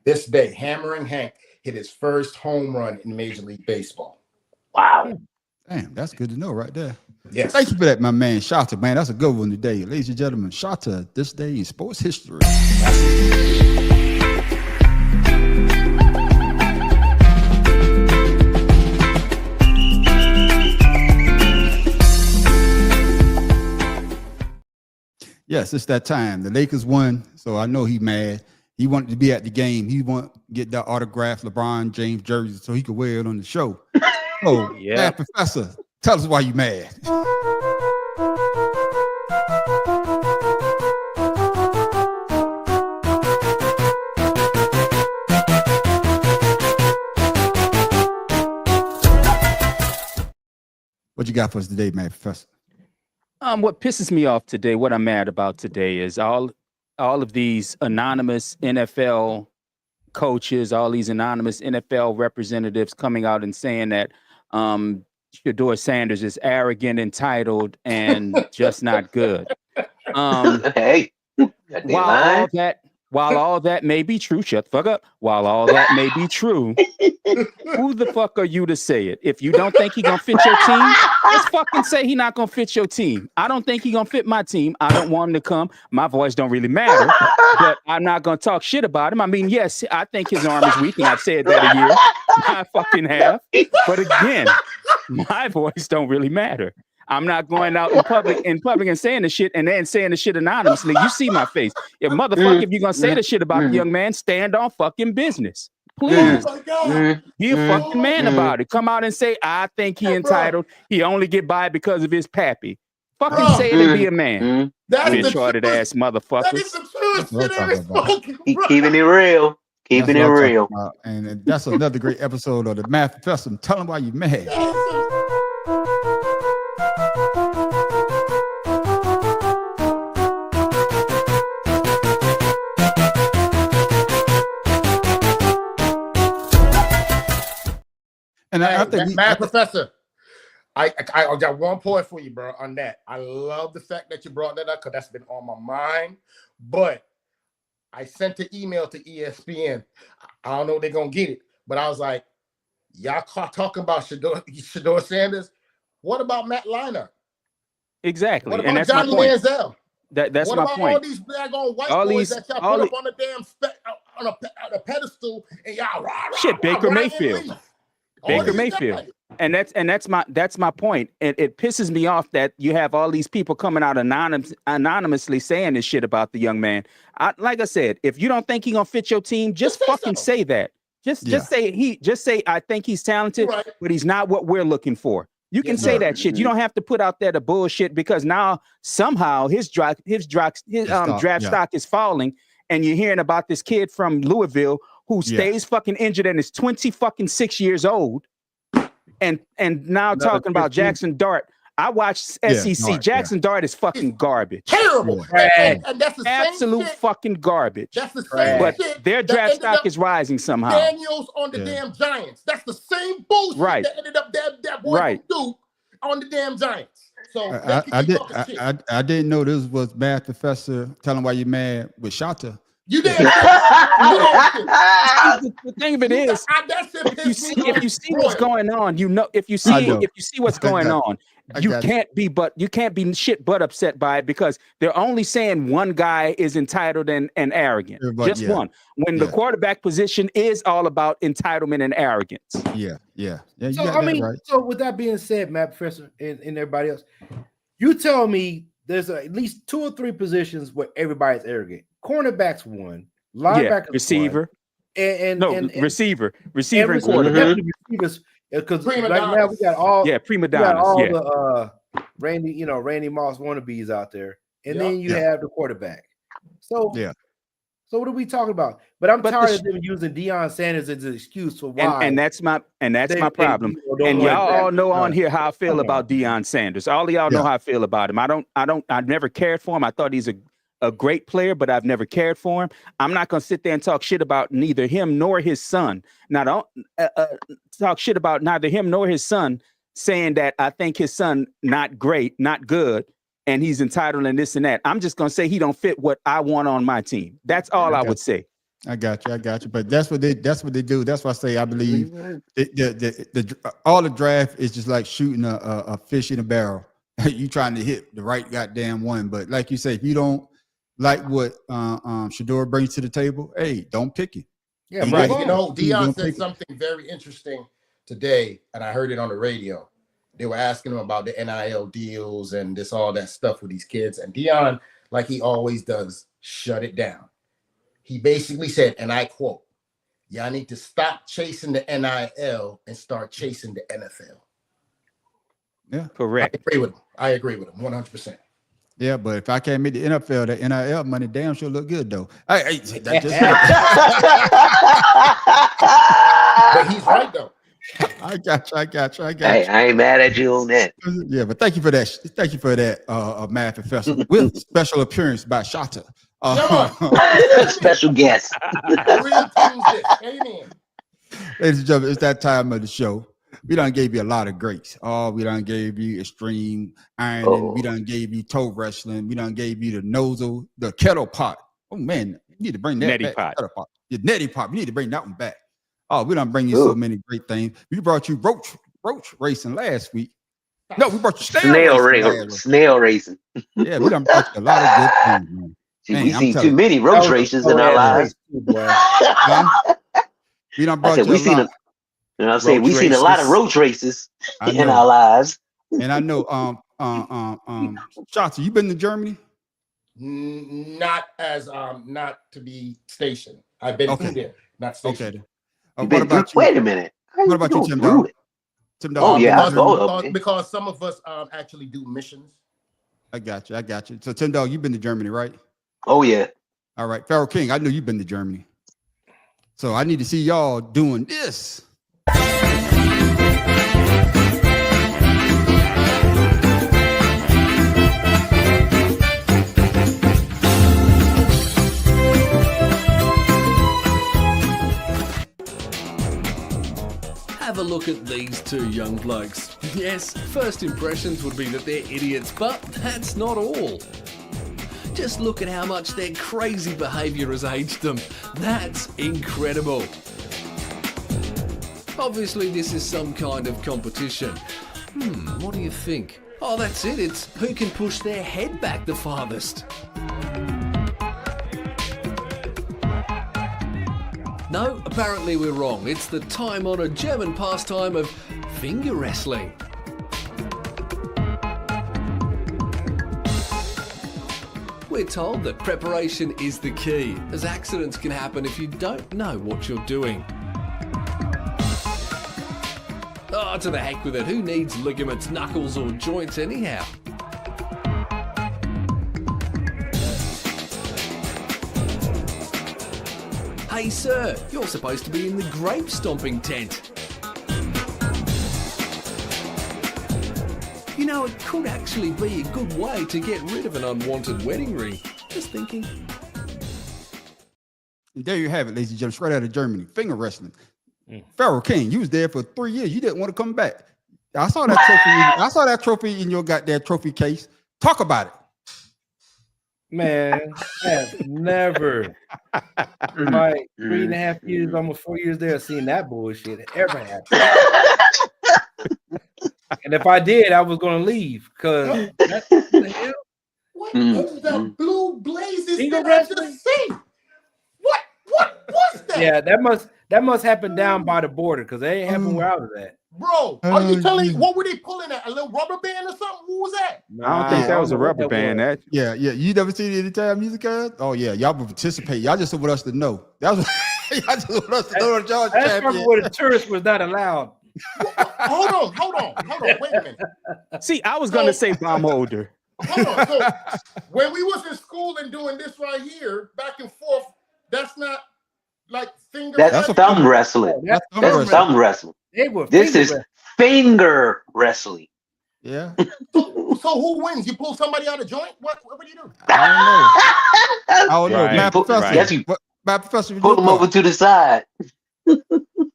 This day, Hammering Hank hit his first home run in Major League Baseball. Wow. Damn, that's good to know right there. Yes. Thank you for that, my man. Shata, man. That's a good one today. Ladies and gentlemen, Shata, this day in sports history. Yes, it's that time. The Lakers won, so I know he mad. He wanted to be at the game. He want to get that autographed LeBron James jersey so he could wear it on the show. So, yeah, Professor, tell us why you mad. What you got for us today, man, Professor? What pisses me off today, what I'm mad about today is all of these anonymous NFL coaches, all these anonymous NFL representatives coming out and saying that Shedeur Sanders is arrogant, entitled, and just not good. Hey, while all that may be true, shut the fuck up. While all that may be true, who the fuck are you to say it? If you don't think he gonna fit your team, just fucking say he not gonna fit your team. I don't think he gonna fit my team. I don't want him to come. My voice don't really matter, but I'm not gonna talk shit about him. I mean, yes, I think his arm is weak, and I've said that a year. I fucking have. But again, my voice don't really matter. I'm not going out in public and saying the shit and then saying the shit anonymously. You see my face. If motherfucker, if you're gonna say the shit about the young man, stand on fucking business. Please. Be a fucking man about it. Come out and say, I think he entitled. He only get by because of his pappy. Fucking say it and be a man. Bitch-hearted ass motherfuckers. He keeping it real. Keeping it real. And that's another great episode of the Math Professor. Tell him why you mad. And I think Professor, I got one point for you, bro, on that. I love the fact that you brought that up because that's been on my mind. But I sent an email to ESPN. I don't know if they're gonna get it, but I was like, y'all talking about Shedeur Sanders. What about Matt Leinart? Exactly. What about and that's Johnny my point. Manziel? That's what my about point. All these daggone white boys that y'all put up on a damn on a pedestal and y'all shit, Baker Mayfield. Baker Mayfield. And that's my point. It pisses me off that you have all these people coming out anonymously saying this shit about the young man. Like I said, if you don't think he gonna fit your team, just fucking say that. Just say I think he's talented, but he's not what we're looking for. You can say that shit. You don't have to put out there the bullshit because now somehow his draft stock is falling, and you're hearing about this kid from Louisville who stays fucking injured and is 26 years old, and now talking about Jackson Dart. I watched SEC. Jackson Dart is fucking garbage. Terrible. And that's the absolute same fucking garbage. That's the same but shit their draft stock is rising somehow. Daniels on the damn Giants. That's the same bullshit that ended up that boy from Duke on the damn Giants. So I didn't know this was Math Professor telling why you're mad with Shata. You did. The thing of it is, if you see what's going on, if you see what's going on, you can't be shit but upset by it, because they're only saying one guy is entitled and arrogant. Just one. When the quarterback position is all about entitlement and arrogance. Yeah. So I mean, so with that being said, Matt Professor and everybody else, you tell me there's at least 2 or 3 positions where everybody's arrogant. Cornerback's one, linebacker, receiver, and receiver and quarterback. Receivers, because right now we got all prima donnas. The Randy Moss wannabes out there, and then you have the quarterback. So So what are we talking about? But I'm tired of them using Deion Sanders as an excuse for why. And that's my problem. And y'all all know on here how I feel about Deion Sanders. All of y'all know how I feel about him. I've never cared for him. I thought he's a great player, but I've never cared for him. I'm not going to sit there and talk shit about neither him nor his son. Now, don't talk shit about neither him nor his son, saying that I think his son not great, not good, and he's entitled and this and that. I'm just going to say he don't fit what I want on my team. That's all I would say. I got you. But that's what they do. That's why I say I believe all the draft is just like shooting a fish in a barrel. You trying to hit the right goddamn one. But like you say, if you don't like what Shedeur brings to the table, hey, don't pick him. Yeah, right. You know, Deion said something very interesting today, and I heard it on the radio. They were asking him about the NIL deals and all that stuff with these kids. And Deion, like he always does, shut it down. He basically said, and I quote, y'all need to stop chasing the NIL and start chasing the NFL. Yeah, correct. I agree with him 100%. Yeah, but if I can't make the NFL, the NIL money damn sure look good though. But he's right though. I got you. Hey, I ain't mad at you on that. Yeah, but thank you for that. Thank you for that, Math Professor, with special appearance by Shata. Special guest. Amen. Ladies and gentlemen, it's that time of the show. We done gave you a lot of greats. We done gave you extreme ironing. We done gave you toe wrestling. We done gave you the kettle pot. Oh man, you need to bring that neti back. Pot. The neti pot. We need to bring that one back. Oh, we done bring you so many great things. We brought you roach racing last week. No, we brought you snail racing. Yeah, we done brought you a lot of good things, man. We see too many roach races in our lives. We done brought you a lot. You know what I'm saying? We've seen a lot of roach races in our lives. And I know, Shotzi, you been to Germany? Not to be stationed. I've been through there, not stationed. Okay. What about you? Wait a minute. What about you, Tim Dog? Oh yeah, because some of us actually do missions. I got you. So Tim Dog, you've been to Germany, right? Oh yeah. All right, Pharaoh King, I know you've been to Germany. So I need to see y'all doing this. Have a look at these two young blokes. Yes, first impressions would be that they're idiots, but that's not all. Just look at how much their crazy behaviour has aged them. That's incredible. Obviously this is some kind of competition. What do you think? Oh, that's it. It's who can push their head back the farthest. No, apparently we're wrong. It's the time-honoured German pastime of finger wrestling. We're told that preparation is the key, as accidents can happen if you don't know what you're doing. Oh, to the heck with it. Who needs ligaments, knuckles or joints anyhow? Hey sir, you're supposed to be in the grape stomping tent. You know, it could actually be a good way to get rid of an unwanted wedding ring. Just thinking. And there you have it, ladies and gentlemen, straight out of Germany, finger wrestling. Pharaoh King, you was there for 3 years. You didn't want to come back. I saw that trophy. I saw that trophy in your goddamn trophy case. Talk about it. Man, I have never in my 3.5 years, almost 4 years there, seen that bullshit ever happen. And if I did, I was gonna leave because what the hell? What is the blue blazes Finger that I wrestling? just seen? What was that? Yeah, that must happen down by the border because they ain't happen where I was at. Bro, are you telling me what were they pulling at? A little rubber band or something? What was that? I don't think that was a rubber band. That Yeah. You never seen any time music card? Oh yeah, y'all would participate. Y'all just want us to know. That was y'all just want us to know that y'all That's champion. probably where the tourist was not allowed. Hold on. Wait a minute. see, I was gonna say bomb holder. Hold on. So when we was in school and doing this right here, back and forth, that's not like finger. That's thumb wrestling. That's That's thumb wrestling. They were This finger is wrestling. finger wrestling. Yeah. So who wins? You pull somebody out of joint? What do you do? I don't know. Right, Matt Professor. Yes, you Matt Professor. pull them over to the side.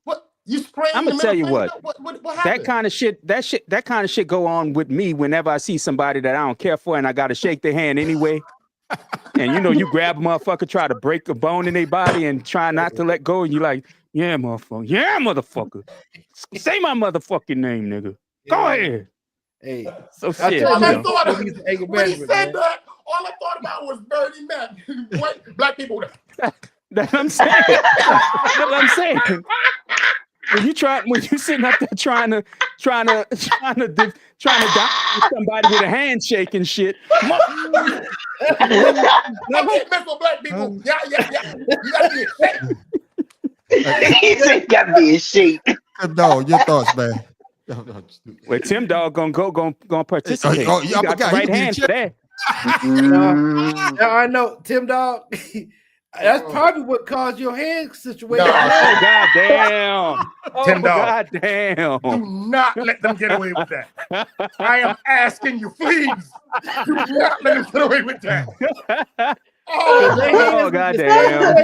What you spraying? I'm gonna tell you what. What That happened? kind of shit, that kind of shit go on with me whenever I see somebody that I don't care for and I gotta shake their hand anyway. And you know, you grab a motherfucker, try to break a bone in their body and try not to let go, and you like, yeah, motherfucker, yeah, motherfucker. Say my motherfucking name, nigga. Go ahead. Hey, So I shit. tell You you, All I know. thought of, He's an anger when he management, said man. that, all I thought about was Bernie Mac. White black people. That's what I'm saying. That's what I'm saying. When you sitting up there trying to dominate somebody with a handshake and shit. I can't mess with black people. Yeah. You gotta be ashamed. He said, "Got me in shape." No, your thoughts, man. Well, Tim Dog gonna participate. Oh, He yeah, got the he right can be hand the for that. Now I know, Tim Dog. That's probably what caused your hand situation. No. Oh god damn! Tim Dog. God damn! Do not let them get away with that. I am asking you, please. Do not let them get away with that. Oh god damn!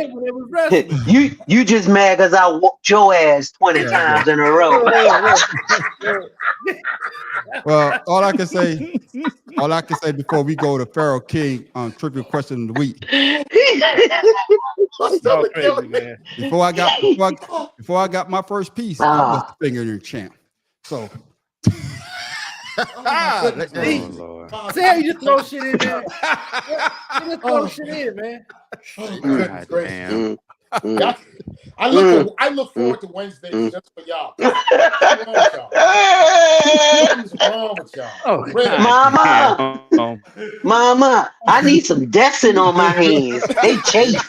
You just mad because I whooped your ass 20 times in a row. Well, all I can say before we go to Pharaoh King trivia question of the week. Crazy, man. Before I got my first piece, I was the finger champ. So See, Lord. see how you just throw shit in there? You just throw shit in, man. Goodness gracious. Damn. Y'all- I look forward to Wednesdays just for y'all. What's wrong with y'all? Oh, Really? Mama, damn. Mama, I need some Dessin on my hands. They chafe.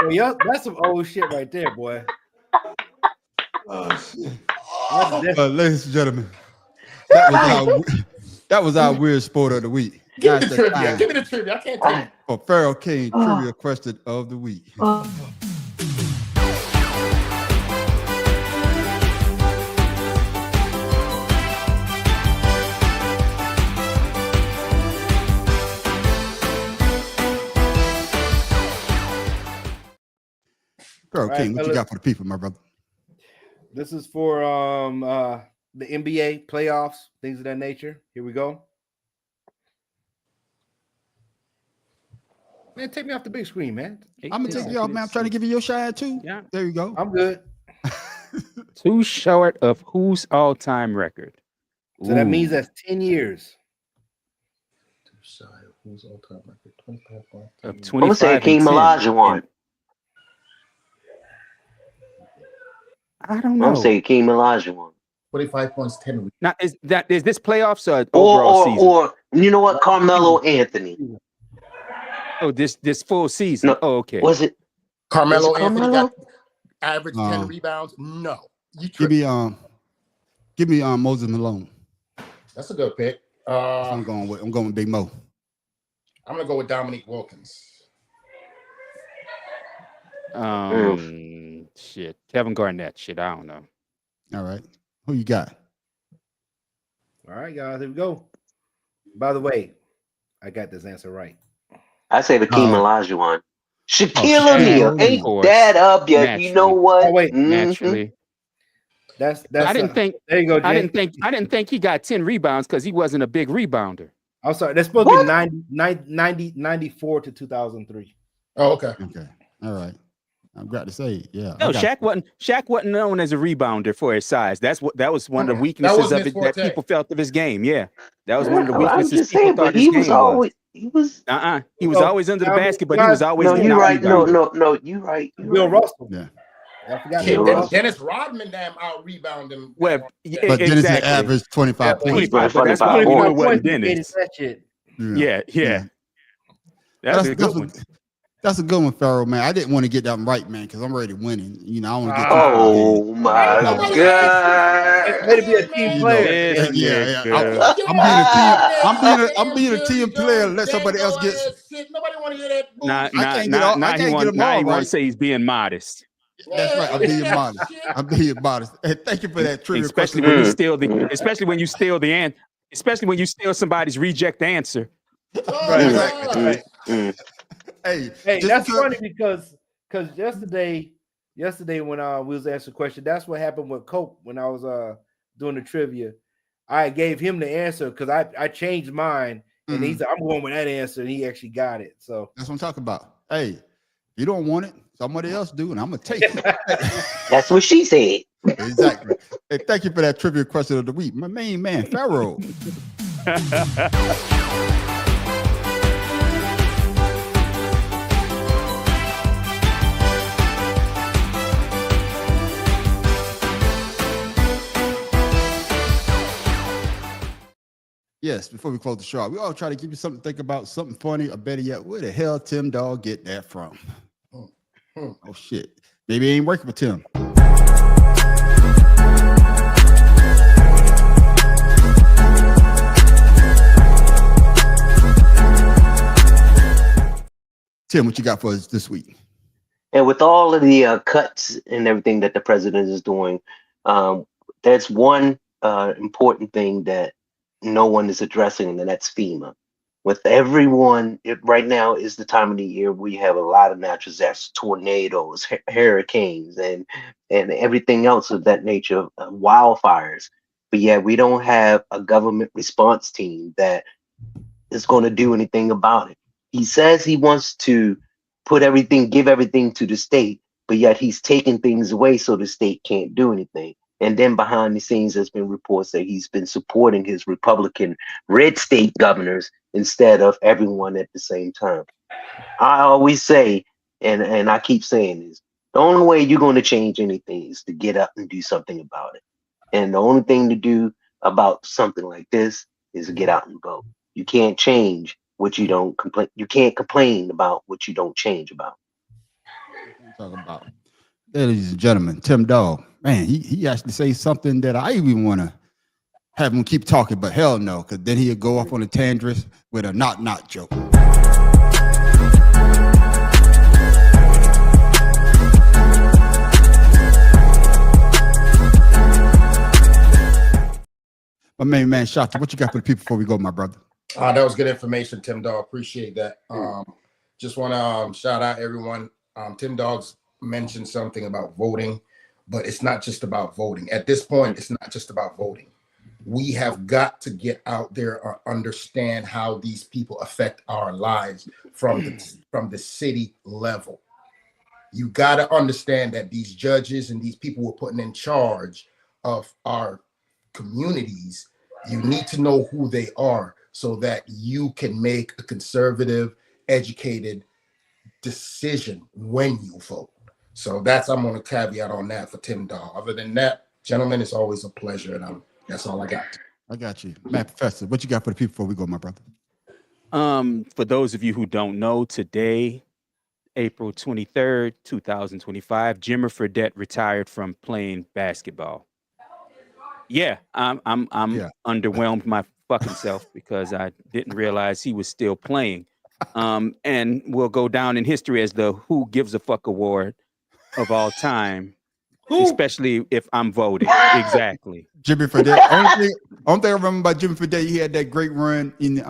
Well, y'all, that's some old shit right there, boy. ladies and gentlemen, that was our weird sport of the week. Give me Now the it's trivia. time Give me the trivia. I can't take it. for Pharaoh King trivia question of the week. Pharaoh All right, King, what you fellas. got for the people, my brother? This is for the NBA playoffs, things of that nature. Here we go. Man, take me off the big screen, man. I'm gonna take you off, man. I'm trying to give you your shine too. Yeah. There you go. I'm good. Too short of whose all-time record? So that means that's 10 years. Who's all time record? 25 points. Of I'm 25 gonna say and King 10. Olajuwon. I don't I'm know. gonna say King Olajuwon. 25 points, 10. Now, is this playoffs or overall season? Or you know what? Carmelo Anthony. Oh, this full season. No, Oh, okay. Was it Carmelo Was it Anthony Carmelo? got average 10 rebounds? No. You Give tripping. me Moses Malone. That's a good pick. I'm going with Big Mo. I'm gonna go with Dominique Wilkins. Shit. Kevin Garnett. Shit, I don't know. All right. Who you got? All right, guys, here we go. By the way, I got this answer right. I say the King Oh. Olajuwon. Shaquille O'Neal. of Ain't course. that up yet? You know Naturally. what? Oh, wait. Mhm. Naturally. That's I didn't think. There you go, Jay. I didn't think he got 10 rebounds because he wasn't a big rebounder. I'm sorry. That's supposed to be 94 to 2003. Oh, okay. Okay. All right. I'm glad to say, yeah. No, Shaq wasn't known as a rebounder for his size. That was one of the weaknesses of it that people felt of his game. Yeah, that was one of the weaknesses. I'm just saying, but he was always he was always under the basket, but he was always no. You're right. No. You're right. Bill Russell. Yeah. I forgot. Dennis Rodman damn out rebound him. Well, but Dennis averaged 25 points. 25, but that's what points. wasn't Dennis. That shit. Yeah. That's a good one. That's a good one, Pharaoh, man. I didn't want to get that right, man, because I'm ready winning. You know, I want to get. Oh my God! Way to be a team player. Yeah. I'm being a team player. Let somebody else get. Nobody want to hear that. Now he want to say he's being modest. That's right. I'm being modest. Hey, thank you for that trivia. Especially when you steal somebody's reject answer. Right. Hey, that's funny because yesterday when we was asking a question, that's what happened with Cope when I was doing the trivia. I gave him the answer because I changed mine, and he said I'm going with that answer, and he actually got it. So that's what I'm talking about. Hey, if you don't want it, somebody else do, and I'm gonna take it. That's what she said. Exactly. Hey, thank you for that trivia question of the week, my main man, Pharaoh. Yes, before we close the show, we all try to give you something to think about, something funny, or better yet, where the hell Tim Dog get that from? Oh shit. Maybe it ain't working for Tim. Tim, what you got for us this week? And with all of the cuts and everything that the president is doing, there's one important thing that no one is addressing, and that's FEMA. With everyone, right now is the time of the year we have a lot of natural disasters, tornadoes, hurricanes, and everything else of that nature, wildfires. But yet we don't have a government response team that is going to do anything about it. He says he wants to give everything to the state, but yet he's taking things away so the state can't do anything. And then behind the scenes, there's been reports that he's been supporting his Republican red state governors instead of everyone at the same time. I always say, and I keep saying this, the only way you're going to change anything is to get up and do something about it. And the only thing to do about something like this is to get out and vote. You can't change what you don't complain. You can't complain about what you don't change about. Talking about, ladies and gentlemen, Tim Dog. Man, he actually says something that I even want to have him keep talking, but hell no, because then he'll go off on a tangent with a not joke. My main man, Shotzi, what you got for the people before we go, my brother? That was good information, Tim Dog. Appreciate that. Just want to shout out everyone. Tim Dog's mentioned something about voting, but it's not just about voting. At this point, it's not just about voting. We have got to get out there or understand how these people affect our lives from the city level. You got to understand that these judges and these people we're putting in charge of our communities, you need to know who they are so that you can make a conservative, educated decision when you vote. So I'm going to caveat on that for Tim Dog. Other than that, gentlemen, it's always a pleasure, and that's all I got. I got you. Matt Professor, what you got for the people before we go, my brother? For those of you who don't know, today, April 23rd, 2025, Jimmer Fredette retired from playing basketball. Yeah, I'm underwhelmed my fucking self because I didn't realize he was still playing. And will go down in history as the Who Gives a Fuck award of all time, especially if I'm voting. Exactly. Jimmy Fredette. Only thing I remember about Jimmy Fredette, he had that great run in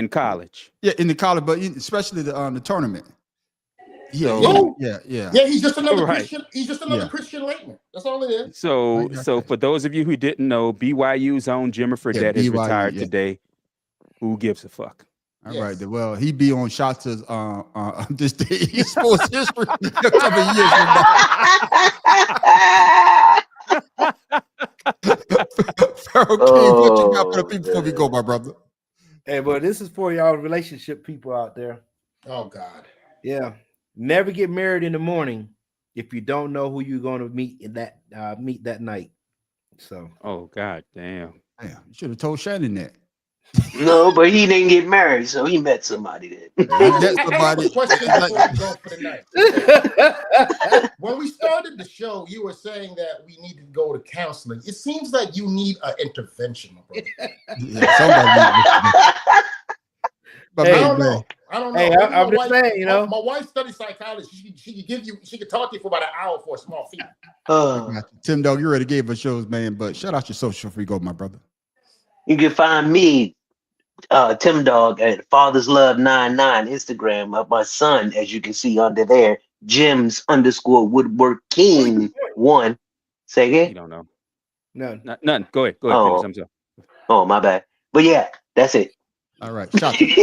college. Yeah, in the college, but especially the tournament. So Yeah. He's just another Right. Christian. He's just another Yeah. Christian Laettner. That's all it is. So for those of you who didn't know, BYU's own Jimmer Fredette has BYU, retired yeah. today. Who gives a fuck? All right. Well, he be on Shot's this day sports history a couple of years from now. Pharaoh King, what you got for the people before we go, my brother? Hey, but this is for y'all relationship people out there. Oh God. Yeah. Never get married in the morning if you don't know who you're going to meet in that night. So. Oh God, damn. Damn, you should have told Shannon that. No, but he didn't get married, so he met somebody then. That's somebody. Question before we go for the night. When we started the show, you were saying that we need to go to counseling. It seems like you need an intervention, my brother. Yeah, somebody. But Hey, I don't know. Hey, Maybe I'm my just saying, you know. My wife studies psychology. She could talk to you for about an hour for a small fee. Tim Dog, you already gave us shows, man. But shout out your social before you go, my brother. You can find me, Tim Dog, at Father's Love 99 Instagram of my son, as you can see under there, Jims_Woodworking1. Say You again? don't know. None. Go ahead. Oh. Finish. Oh, my bad. But yeah, that's it. All right. Shout out. We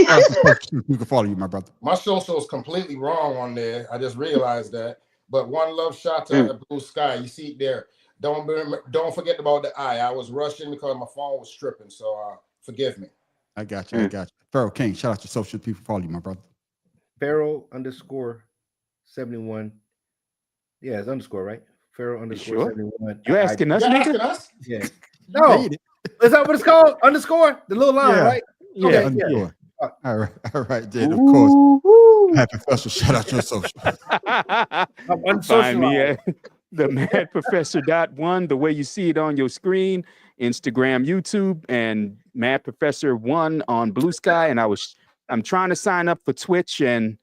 can follow you, my brother. My social is completely wrong on there. I just realized that. But One Love Shata at Blue Sky. You see it there. Don't forget about the I. I was rushing because my phone was tripping. So forgive me. I got you. Pharaoh King, shout out your social people follow you, my brother. Pharaoh_71. Yeah, it's underscore, right? Pharaoh_71. You asking us, nigga? Yeah. No. Is that what it's called? Underscore? The little line, right? Yeah, Okay, underscore. All right, then. Of course. Happy Professor, shout out your social. Find me at the Mad Professor .1, the way you see it on your screen, Instagram, YouTube, and Mad Professor 1 on Blue Sky. And I'm trying to sign up for Twitch and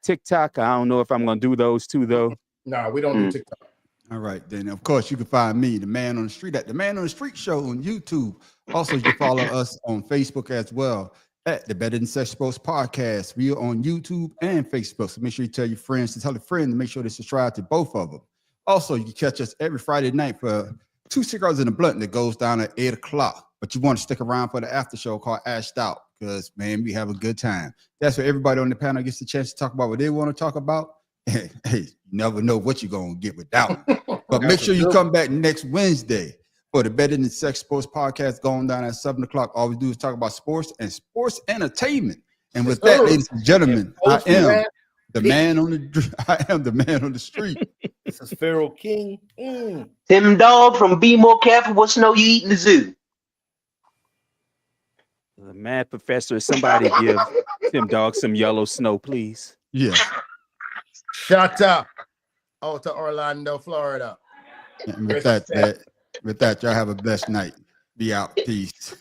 TikTok. I don't know if I'm gonna do those two though. No, we don't do TikTok. All right, then of course you can find me, the Man on the Street, at the Man on the Street Show on YouTube. Also, you can follow us on Facebook as well at the Better Than Sex Sports Podcast. We are on YouTube and Facebook, so make sure you tell your friends to tell a friend to make sure they subscribe to both of them. Also, you can catch us every Friday night for 2 Cigars and a Blunt that goes down at 8 o'clock. But you want to stick around for the after show called Ashed Out because, man, we have a good time. That's where everybody on the panel gets the chance to talk about what they want to talk about. Hey, you never know what you're going to get without. But make sure you come back next Wednesday for the Better Than Sex Sports Podcast going down at 7 o'clock. All we do is talk about sports and sports entertainment. And with that, ladies and gentlemen, I am the man on the street. This is Pharaoh King. Tim Dog from Be More Careful What Snow You Eat in the Zoo. The Mad Professor, somebody give Tim Dog some yellow snow, please. Yeah. Shut up. Out to Orlando, Florida. And with that, y'all have a blessed night. Be out. Peace.